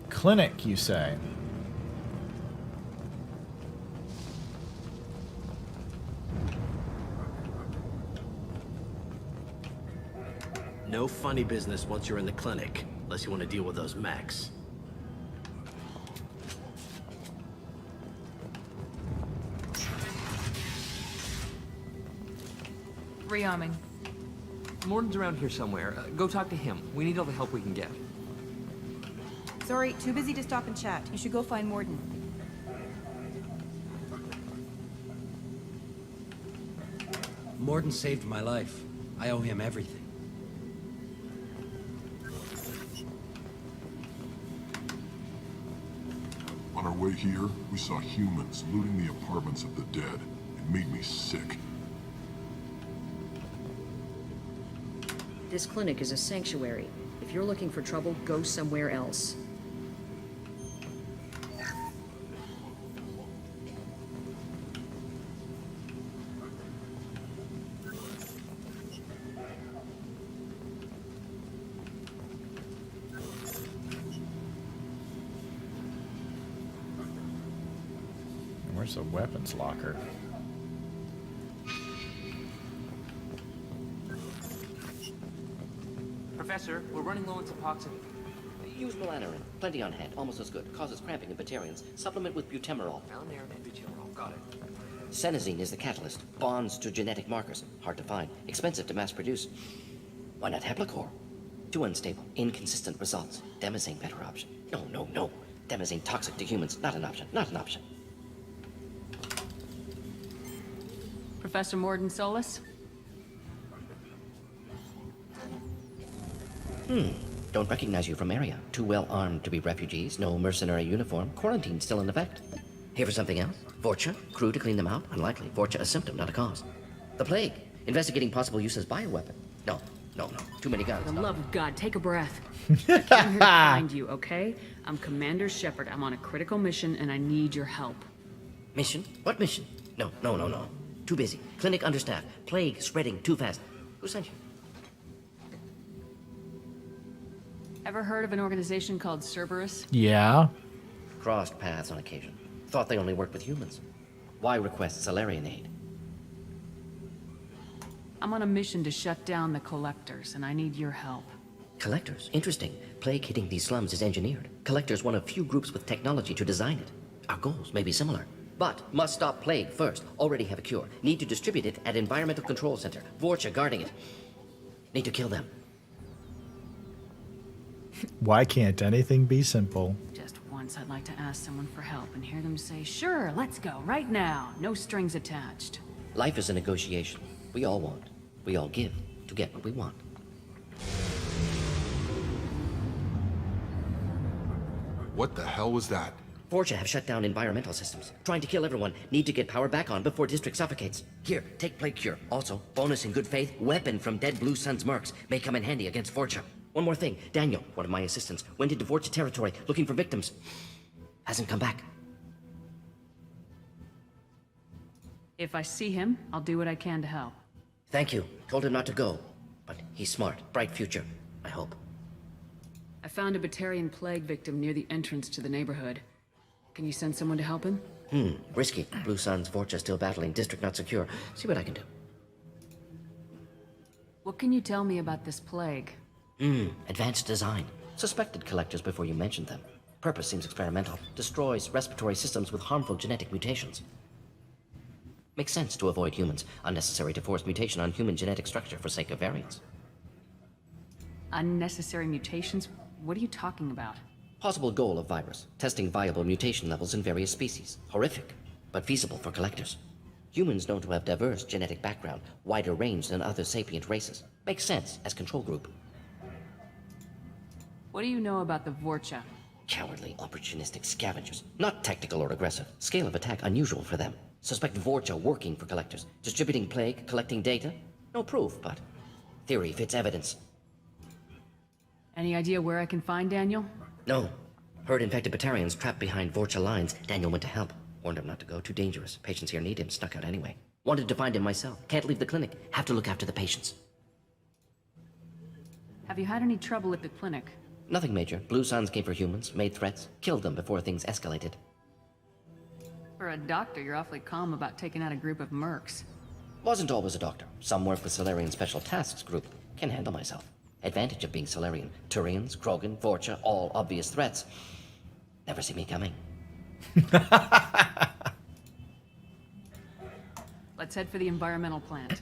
Clinic, you say? No funny business once you're in the clinic, unless you want to deal with those mechs. Rearming. Morden's around here somewhere. Go talk to him. We need all the help we can get. Sorry, too busy to stop and chat. You should go find Morden. Morden saved my life. I owe him everything. On our way here, we saw humans looting the apartments of the dead. It made me sick. This clinic is a sanctuary. If you're looking for trouble, go somewhere else. Where's the weapons locker? Professor, we're running low on Suboxone. Use melanorin. Plenty on hand. Almost as good. Causes cramping in Batarians. Supplement with butemerol. Melanorin and butemerol. Got it. Senesine is the catalyst. Bonds to genetic markers. Hard to find. Expensive to mass produce. Why not Heplicor? Too unstable. Inconsistent results. Demazine better option. No. Demazine toxic to humans. Not an option. Not an option. Professor Morden Solis? Don't recognize you from area. Too well armed to be refugees. No mercenary uniform. Quarantine still in effect. Here for something else? Vorcha? Crew to clean them out? Unlikely. Vorcha a symptom, not a cause. The plague. Investigating possible use as bioweapon. No. Too many guns. For the love of God, take a breath. I came here to find you, okay? I'm Commander Shepard. I'm on a critical mission, and I need your help. Mission? What mission? No. Too busy. Clinic understaffed. Plague spreading too fast. Who sent you? Ever heard of an organization called Cerberus? Yeah. Crossed paths on occasion. Thought they only worked with humans. Why request Salarian aid? I'm on a mission to shut down the Collectors, and I need your help. Collectors? Interesting. Plague hitting these slums is engineered. Collectors one of few groups with technology to design it. Our goals may be similar. But must stop plague first. Already have a cure. Need to distribute it at Environmental Control Center. Vorcha guarding it. Need to kill them. Why can't anything be simple? Just once I'd like to ask someone for help and hear them say, sure, let's go, right now. No strings attached. Life is a negotiation. We all want. We all give to get what we want. What the hell was that? Vorcha have shut down environmental systems. Trying to kill everyone. Need to get power back on before district suffocates. Here, take plague cure. Also, bonus in good faith, weapon from dead Blue Sun's mercs. May come in handy against Vorcha. One more thing. Daniel, one of my assistants, went into Vorcha territory looking for victims. Hasn't come back. If I see him, I'll do what I can to help. Thank you. Told him not to go. But he's smart. Bright future. I hope. I found a Batarian plague victim near the entrance to the neighborhood. Can you send someone to help him? Risky. Blue Sun's Vorcha still battling. District not secure. See what I can do. What can you tell me about this plague? Advanced design. Suspected collectors before you mentioned them. Purpose seems experimental. Destroys respiratory systems with harmful genetic mutations. Makes sense to avoid humans. Unnecessary to force mutation on human genetic structure for sake of variance. Unnecessary mutations? What are you talking about? Possible goal of virus. Testing viable mutation levels in various species. Horrific, but feasible for collectors. Humans known to have diverse genetic background, wider range than other sapient races. Makes sense as control group. What do you know about the Vorcha? Cowardly, opportunistic scavengers. Not tactical or aggressive. Scale of attack unusual for them. Suspect Vorcha working for collectors. Distributing plague, collecting data. No proof, but theory fits evidence. Any idea where I can find Daniel? No. Heard infected Batarians trapped behind Vorcha lines. Daniel went to help. Warned him not to go. Too dangerous. Patients here need him. Snuck out anyway. Wanted to find him myself. Can't leave the clinic. Have to look after the patients. Have you had any trouble at the clinic? Nothing major. Blue Suns came for humans, made threats, killed them before things escalated. For a doctor, you're awfully calm about taking out a group of mercs. Wasn't always a doctor. Some work with Salarian Special Tasks Group. Can handle myself. Advantage of being Salarian. Turians, Krogan, Vorcha, all obvious threats. Never see me coming. Let's head for the environmental plant.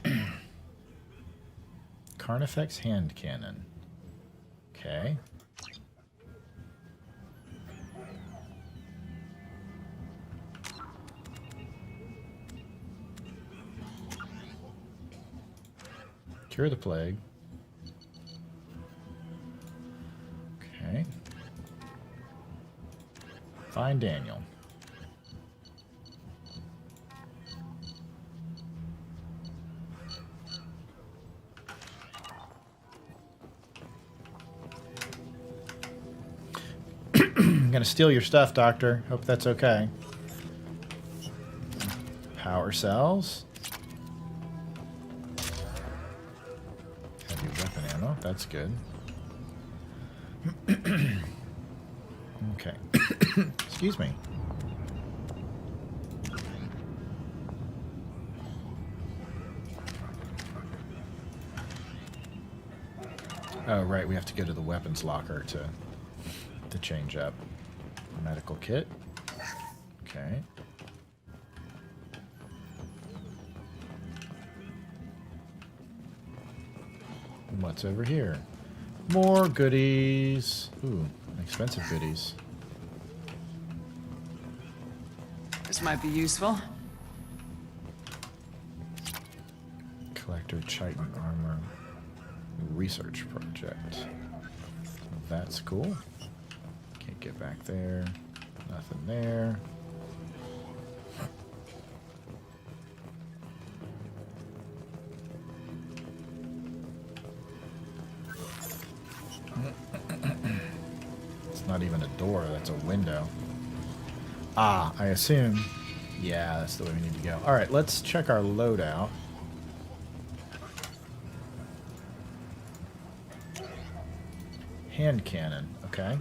Carnifex hand cannon. Okay. Cure the plague. Okay. Find Daniel. I'm gonna steal your stuff, Doctor. Hope that's okay. Power cells. Heavy weapon ammo. That's good. Okay. Excuse me. Oh, right. We have to go to the weapons locker to change up. Medical kit. Okay. What's over here? More goodies. Ooh, expensive goodies. This might be useful. Collector Chitin armor. Research project. That's cool. Can't get back there. Nothing there. It's not even a door, that's a window. Ah, I assume. Yeah, that's the way we need to go. Alright, let's check our loadout. Hand cannon, okay.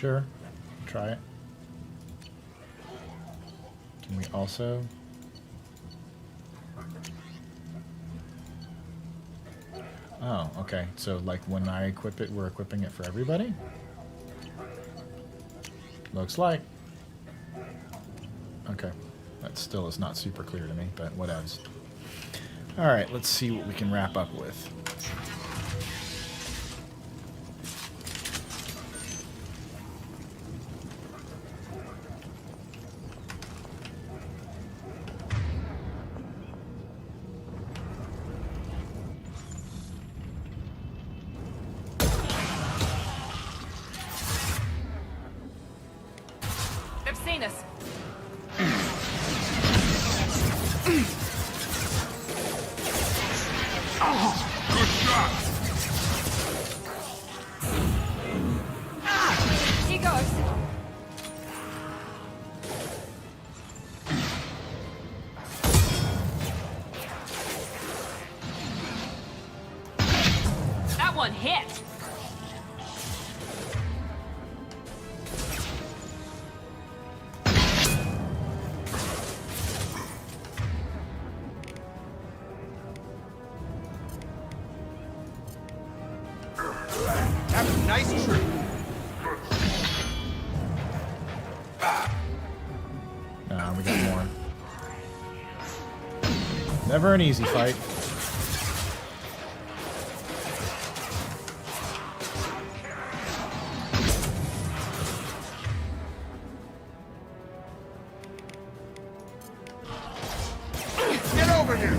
Sure. Try it. Can we also... Oh, okay. So, like, when I equip it, we're equipping it for everybody? Looks like. Okay. That still is not super clear to me, but whatevs. Alright, let's see what we can wrap up with. They've seen us. Good shot! He goes. That one hit. Have a nice trip. We got more. Never an easy fight. Get over here!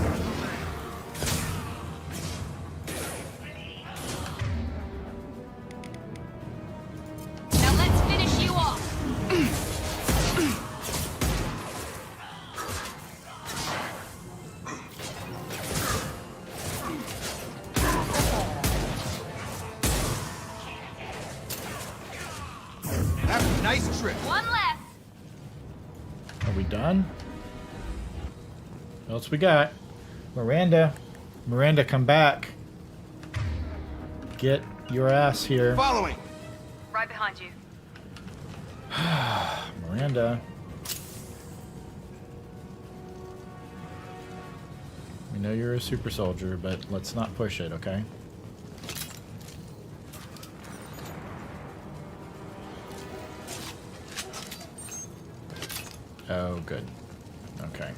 Now let's finish you off. Have a nice trip. One left. Are we done? What else we got? Miranda. Miranda, come back. Get your ass here. Following. Right behind you. Miranda. We know you're a super soldier, but let's not push it, okay? Oh, good. Okay.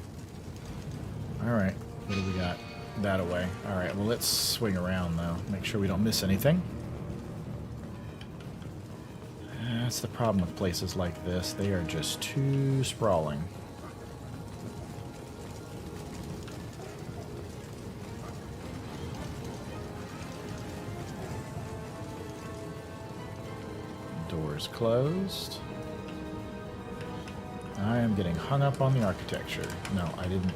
Alright, what do we got? That away. Alright, well, let's swing around, though. Make sure we don't miss anything. That's the problem with places like this. They are just too sprawling. Doors closed. I am getting hung up on the architecture. No, I didn't.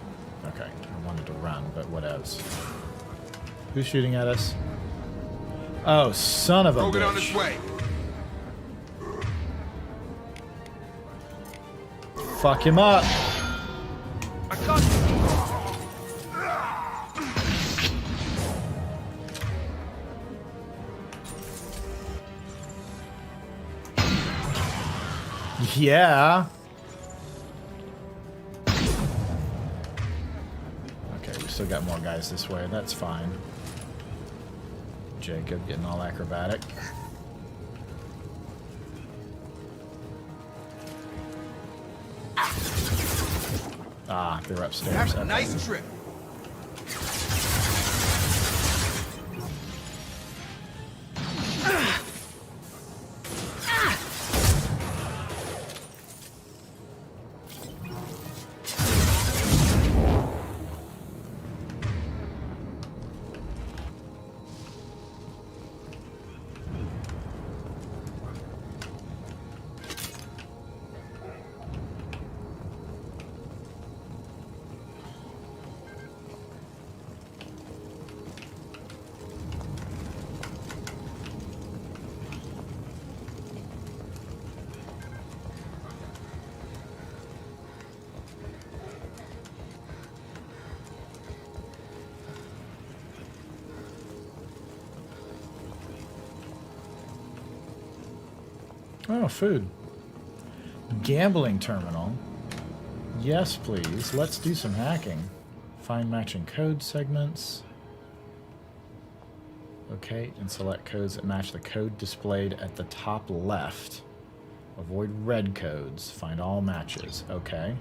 Okay, I wanted to run, but whatevs. Who's shooting at us? Oh, son of a Rogan on bitch. its way. Fuck him up. I got Yeah. Okay, we still got more guys this way. That's fine. Jacob getting all acrobatic. Ah, they're upstairs. Have a nice trip. Oh, food. Gambling terminal. Yes, please. Let's do some hacking. Find matching code segments. Okay, and select codes that match the code displayed at the top left. Avoid red codes. Find all matches. Okay.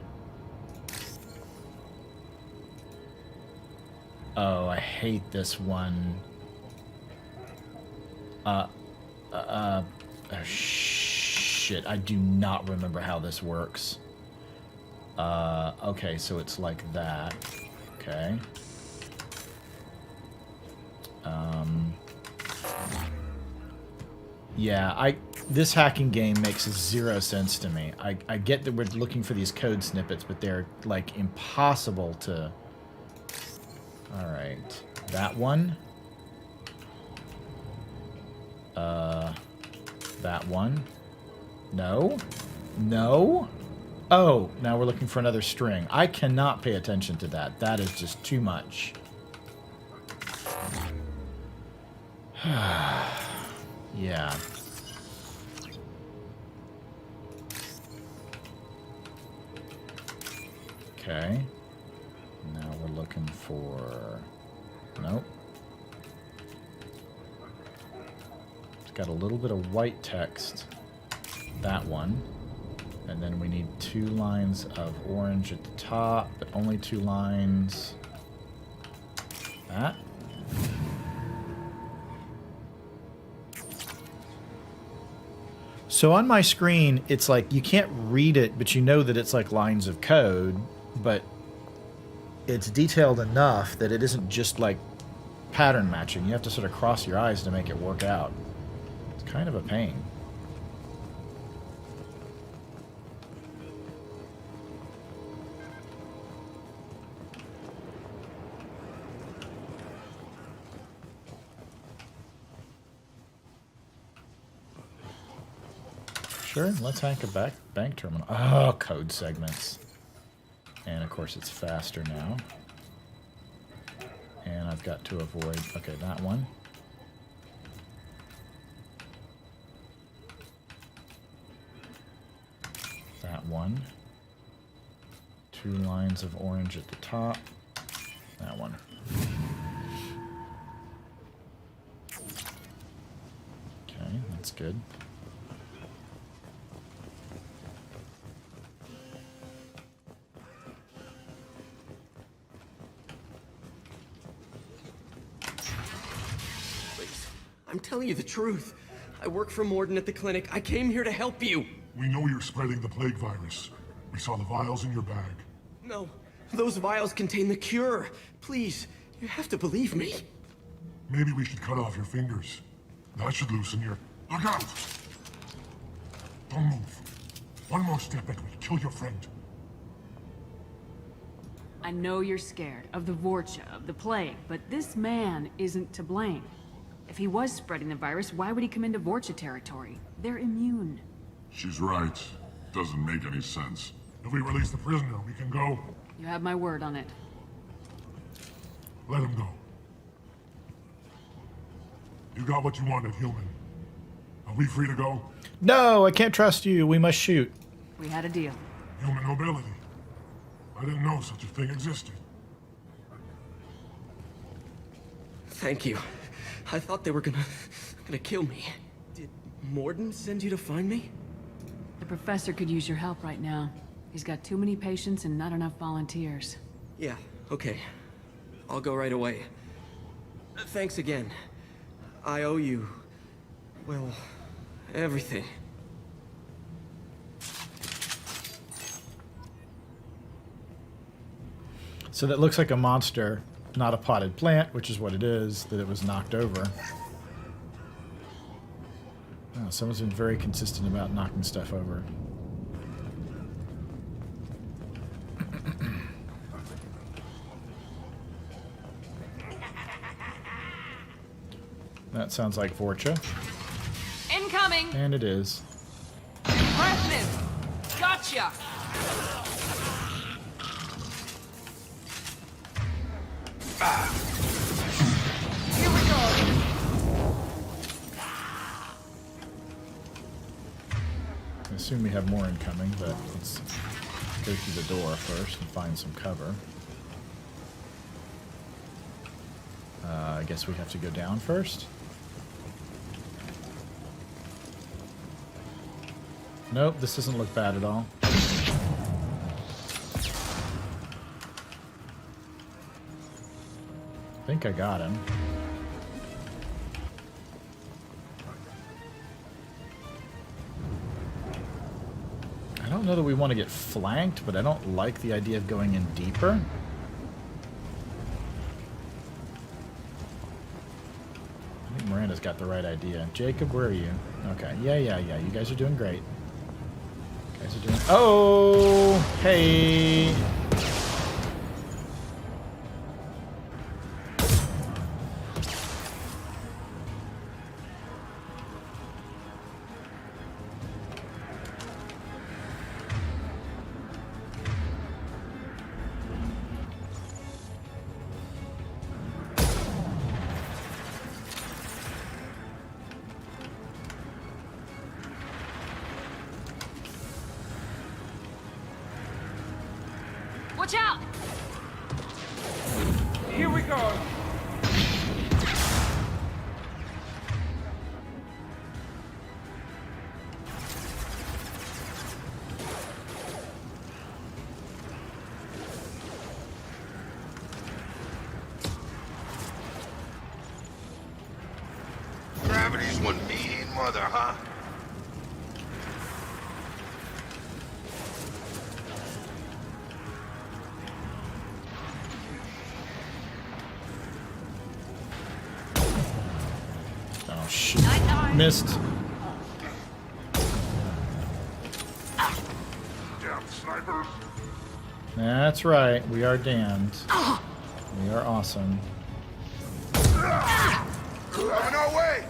Oh, I hate this one. Oh, shit. I do not remember how this works. Okay, so it's like that. Okay. Yeah, this hacking game makes zero sense to me. I get that we're looking for these code snippets, but they're, like, impossible to... Alright. That one. That one. No. No. Oh, now we're looking for another string. I cannot pay attention to that. That is just too much. Yeah. Okay. Now we're looking for... Nope. It's got a little bit of white text. That one. And then we need 2 lines of orange at the top, but only 2 lines. That. So on my screen, it's like you can't read it, but you know that it's like lines of code, but it's detailed enough that it isn't just like pattern matching. You have to sort of cross your eyes to make it work out. It's kind of a pain. Sure, let's hack a bank terminal. Oh, code segments. And of course it's faster now. And I've got to avoid, okay, that one. That one. 2 lines of orange at the top. That one. Okay, that's good. I'm telling you the truth. I work for Morden at the clinic. I came here to help you. We know you're spreading the plague virus. We saw the vials in your bag. No, those vials contain the cure. Please, you have to believe me. Maybe we should cut off your fingers. That should loosen your... Look out! Don't move. One more step and we'll kill your friend. I know you're scared of the Vorcha, of the plague, but this man isn't to blame. If he was spreading the virus, why would he come into Vorcha territory? They're immune. She's right. Doesn't make any sense. If we release the prisoner, we can go. You have my word on it. Let him go. You got what you wanted, human. Are we free to go? No, I can't trust you. We must shoot. We had a deal. Human nobility. I didn't know such a thing existed. Thank you. I thought they were gonna kill me. Did Morden send you to find me? The professor could use your help right now. He's got too many patients and not enough volunteers. Yeah, okay. I'll go right away. Thanks again. I owe you... well, everything. So that looks like a monster, not a potted plant, which is what it is, that it was knocked over. Oh, someone's been very consistent about knocking stuff over. That sounds like Vorcha. Incoming! And it is. Impressive! Gotcha! Here we go! assume we have more incoming, but let's go through the door first and find some cover. I guess we have to go down first. Nope, this doesn't look bad at all. I think I got him. I don't know that we want to get flanked, but I don't like the idea of going in deeper. I think Miranda's got the right idea. Jacob, where are you? Okay, yeah. You guys are doing great. You guys are doing... Oh! Hey! Watch out! Here we go. Gravity's one mean mother, huh? Oh, shoot. Missed. Damn snipers. That's right. We are damned. We are awesome. Coming our way!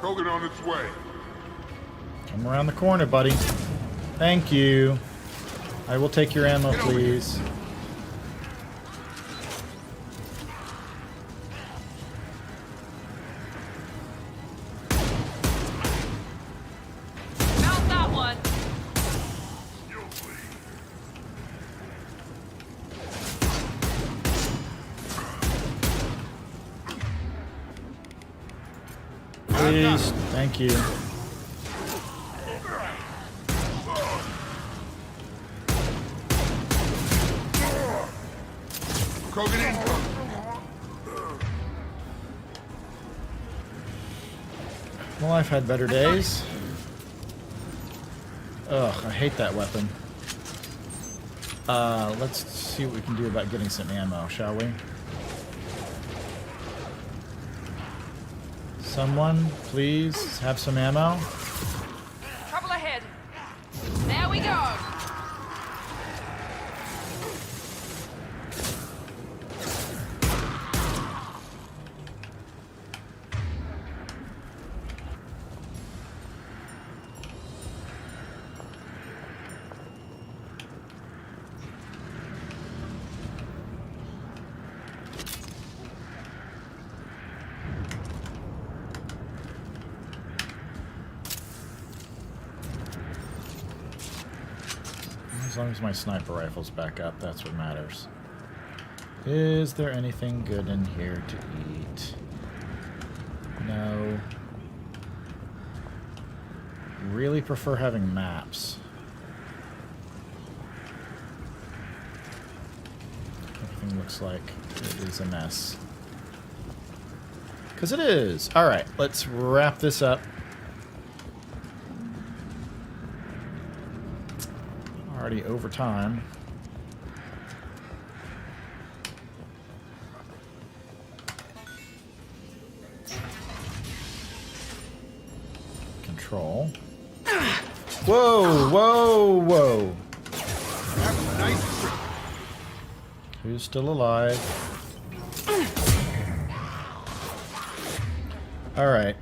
Krogan on its way. Come around the corner, buddy. Thank you. I will take your ammo, please. Mount that one! Please. Thank you. Krogan in. Well, I've had better days. Ugh, I hate that weapon. Let's see what we can do about getting some ammo, shall we? Someone, please, have some ammo. Trouble ahead. There we go. As long as my sniper rifle's back up, that's what matters. Is there anything good in here to eat? No. Really prefer having maps. Everything looks like it is a mess. 'Cause it is! Alright, let's wrap this up. Already over time. Control. Whoa, whoa, whoa. Who's still alive? All right.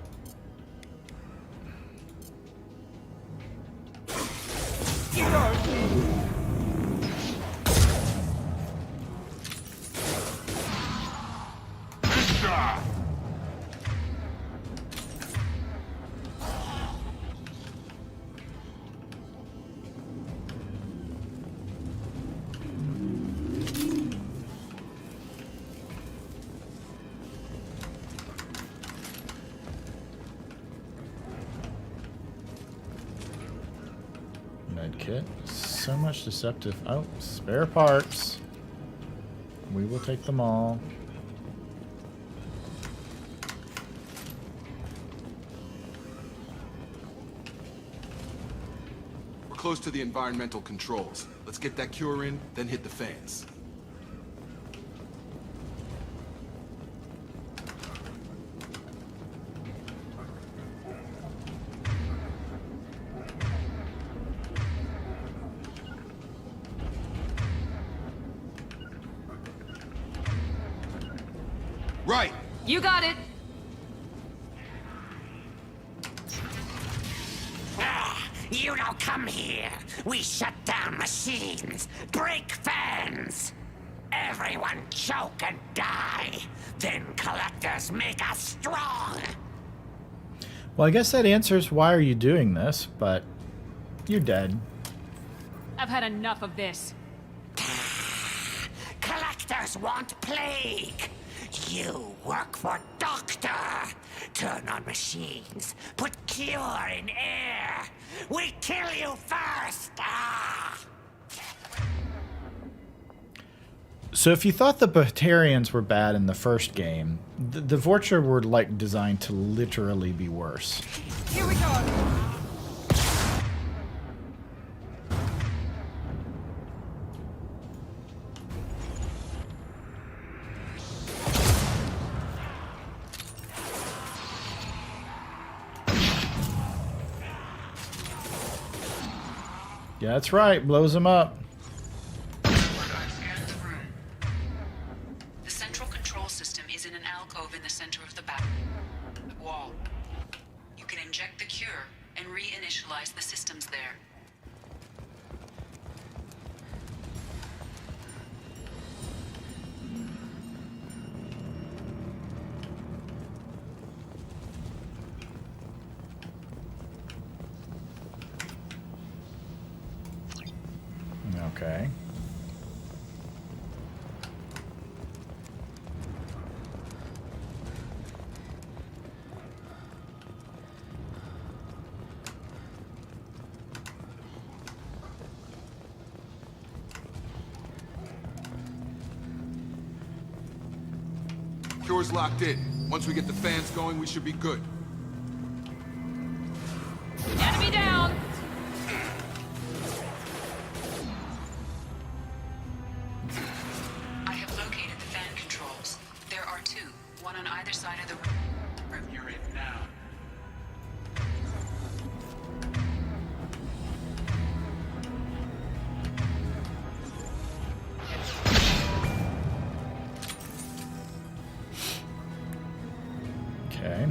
Medkit. So much deceptive. Oh, spare parts. We will take them all. We're close to the environmental controls. Let's get that cure in, then hit the fans. Right. You got it. You don't come here. We shut down machines, break fans. Everyone choke and die. Then collectors make us strong. Well, I guess that answers why are you doing this, but you're dead. I've had enough of this. Collectors want plague. You work for Doctor. Turn on machines. Put cure in air. We kill you first. Ah! So if you thought the Batarians were bad in the first game, the Vorcha were like designed to literally be worse. Here we go. Yeah, that's right. Blows them up. The central control system is in an alcove in the center of the back wall. You can inject the cure and reinitialize the systems there. Okay. Cure's locked in. Once we get the fans going, we should be good. Enemy down! I have located the fan controls. There are two, one on either side of the room. You're in now. Okay.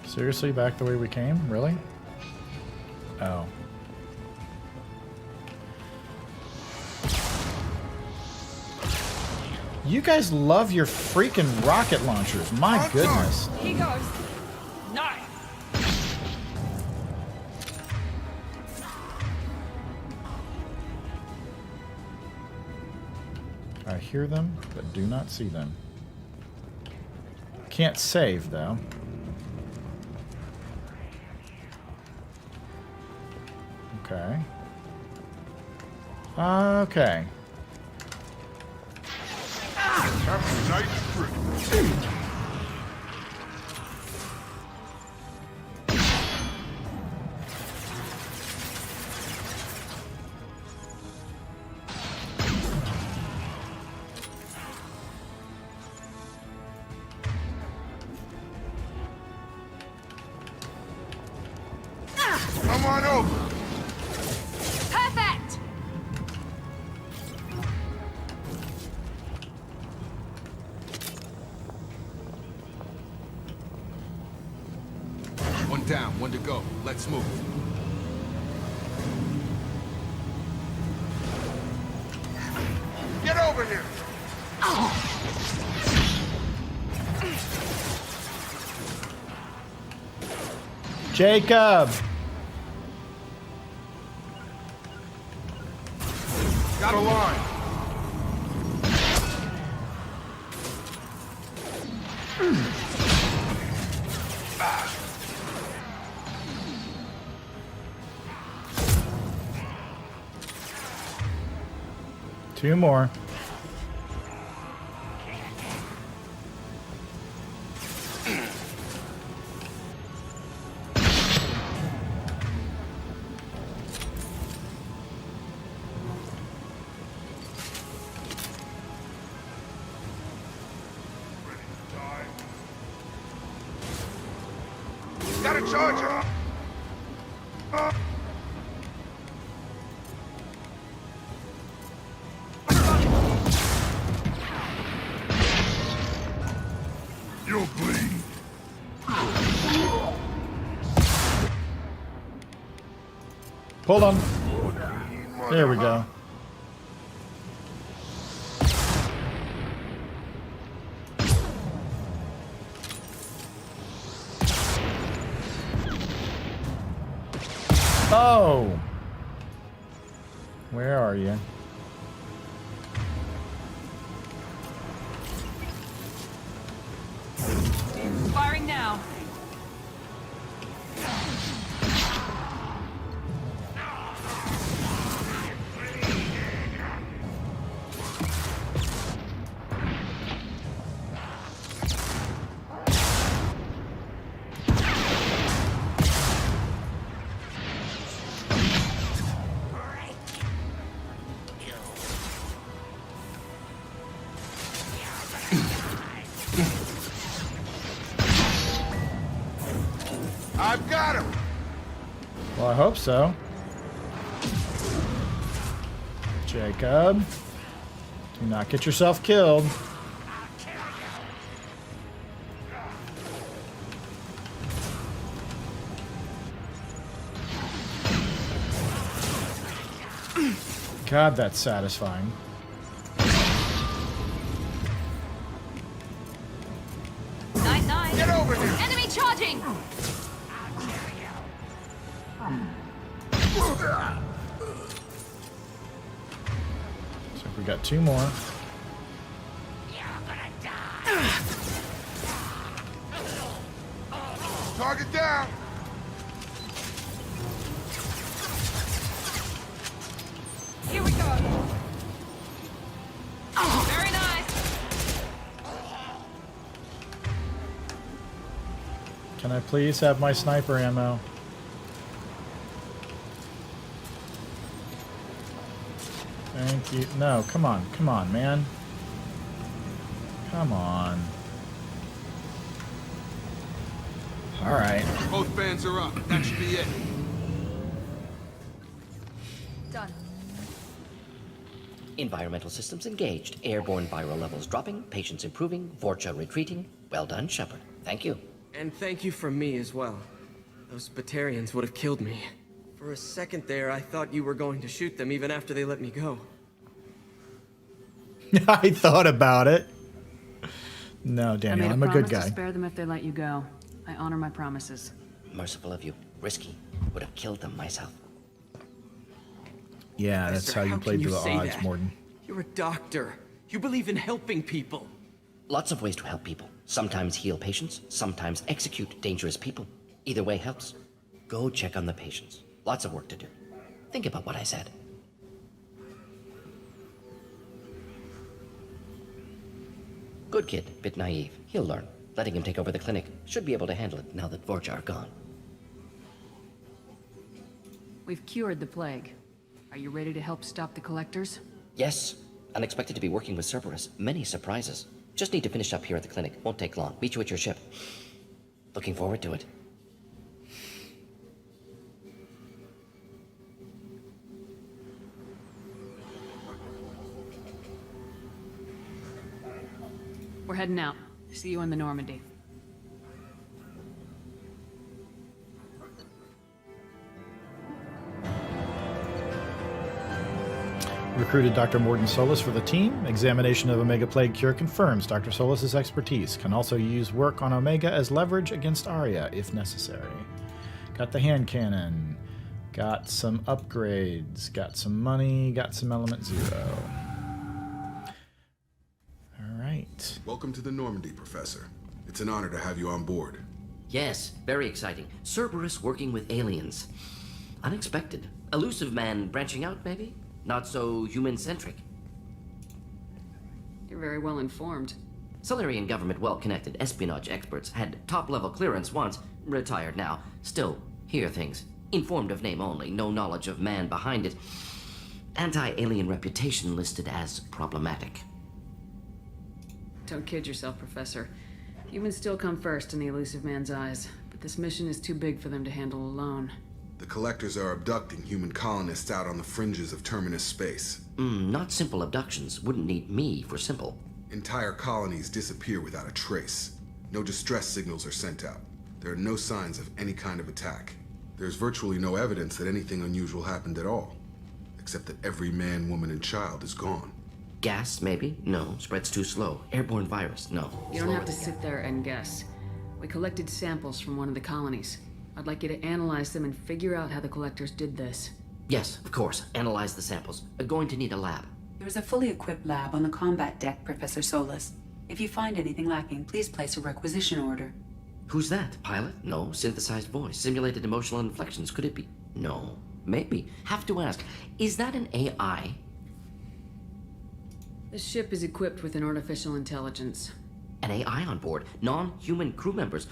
Seriously, back the way we came? Really? Oh. You guys love your freaking rocket launchers. My goodness. He goes. Nice! I hear them, but do not see them. Can't save, though. Okay. Okay. Appetite stricken. Come on over. Perfect! One down, one to go. Let's move. Get over here. Jacob! Got a line. Two more. Got a charger! You'll bleed. Hold on. There we go. Oh! Where are you? Firing now. I've got him! Well, I hope so. Jacob, do not get yourself killed. God, that's satisfying. Night. Get over here! Enemy charging! So we got two more. Target down! Here we go. Very nice. Can I please have my sniper ammo? Thank you. No, come on, man. Come on. All right. Both fans are up. That should be it. Done. Environmental systems engaged. Airborne viral levels dropping. Patients improving. Vorcha retreating. Well done, Shepard. Thank you. And thank you from me as well. Those Batarians would have killed me. For a second there, I thought you were going to shoot them even after they let me go. I thought about it. No, Daniel, I'm a good guy. I spare them if they let you go. I honor my promises. Merciful of you. Risky. Would have killed them myself. Yeah, that's how you played the odds, Morden. You're a doctor. You believe in helping people. Lots of ways to help people. Sometimes heal patients, sometimes execute dangerous people. Either way helps. Go check on the patients. Lots of work to do. Think about what I said. Good kid, bit naive. He'll learn. Letting him take over the clinic. Should be able to handle it now that Vorcha are gone. We've cured the plague. Are you ready to help stop the collectors? Yes. Unexpected to be working with Cerberus. Many surprises. Just need to finish up here at the clinic. Won't take long. Meet you at your ship. Looking forward to it. We're heading out. See you in the Normandy. Recruited Dr. Morden Solis for the team. Examination of Omega Plague cure confirms Dr. Solis's expertise. Can also use work on Omega as leverage against Arya if necessary. Got the hand cannon. Got some upgrades. Got some money. Got some element 0. Welcome to the Normandy, Professor. It's an honor to have you on board. Yes, very exciting. Cerberus working with aliens. Unexpected. Elusive man branching out, maybe? Not so human-centric. You're very well informed. Solarian government well-connected espionage experts had top-level clearance once, retired now. Still, hear things. Informed of name only, no knowledge of man behind it. Anti-alien reputation listed as problematic. Don't kid yourself, Professor. Humans still come first in the elusive man's eyes, but this mission is too big for them to handle alone. The Collectors are abducting human colonists out on the fringes of Terminus space. Not simple abductions. Wouldn't need me for simple. Entire colonies disappear without a trace. No distress signals are sent out. There are no signs of any kind of attack. There's virtually no evidence that anything unusual happened at all. Except that every man, woman, and child is gone. Gas, maybe? No. Spreads too slow. Airborne virus? No. You don't have to sit there and guess. We collected samples from one of the colonies. I'd like you to analyze them and figure out how the Collectors did this. Yes, of course. Analyze the samples. Going to need a lab. There's a fully equipped lab on the combat deck, Professor Solis. If you find anything lacking, please place a requisition order. Who's that? Pilot? No. Synthesized voice. Simulated emotional inflections. Could it be? No. Maybe. Have to ask. Is that an AI? This ship is equipped with an artificial intelligence. An AI on board. Non-human crew members.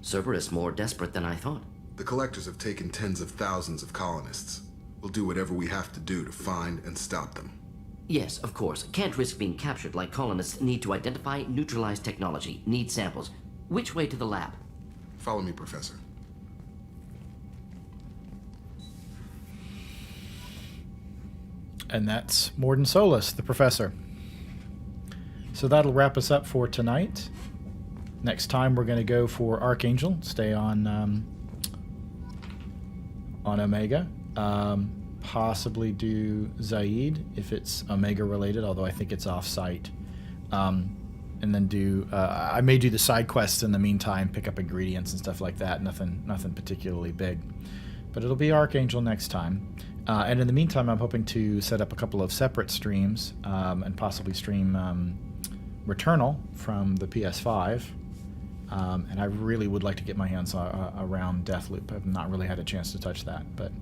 Cerberus more desperate than I thought. The Collectors have taken tens of thousands of colonists. We'll do whatever we have to do to find and stop them. Yes, of course. Can't risk being captured like colonists need to identify, neutralize technology, need samples. Which way to the lab? Follow me, Professor. And that's Morden Solis, the professor. So that'll wrap us up for tonight. Next time we're going to go for Archangel. Stay on Omega. Possibly do Zaid if it's Omega related, although I think it's off-site. And then do I may do the side quests in the meantime, pick up ingredients and stuff like that. Nothing particularly big, but it'll be Archangel next time. And in the meantime, I'm hoping to set up a couple of separate streams and possibly stream Returnal from the PS5. And I really would like to get my hands around Deathloop. I've not really had a chance to touch that. But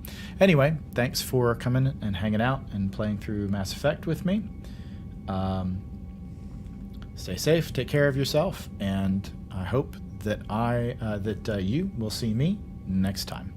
anyway, thanks for coming and hanging out and playing through Mass Effect with me. Stay safe, take care of yourself, and I hope that you will see me next time.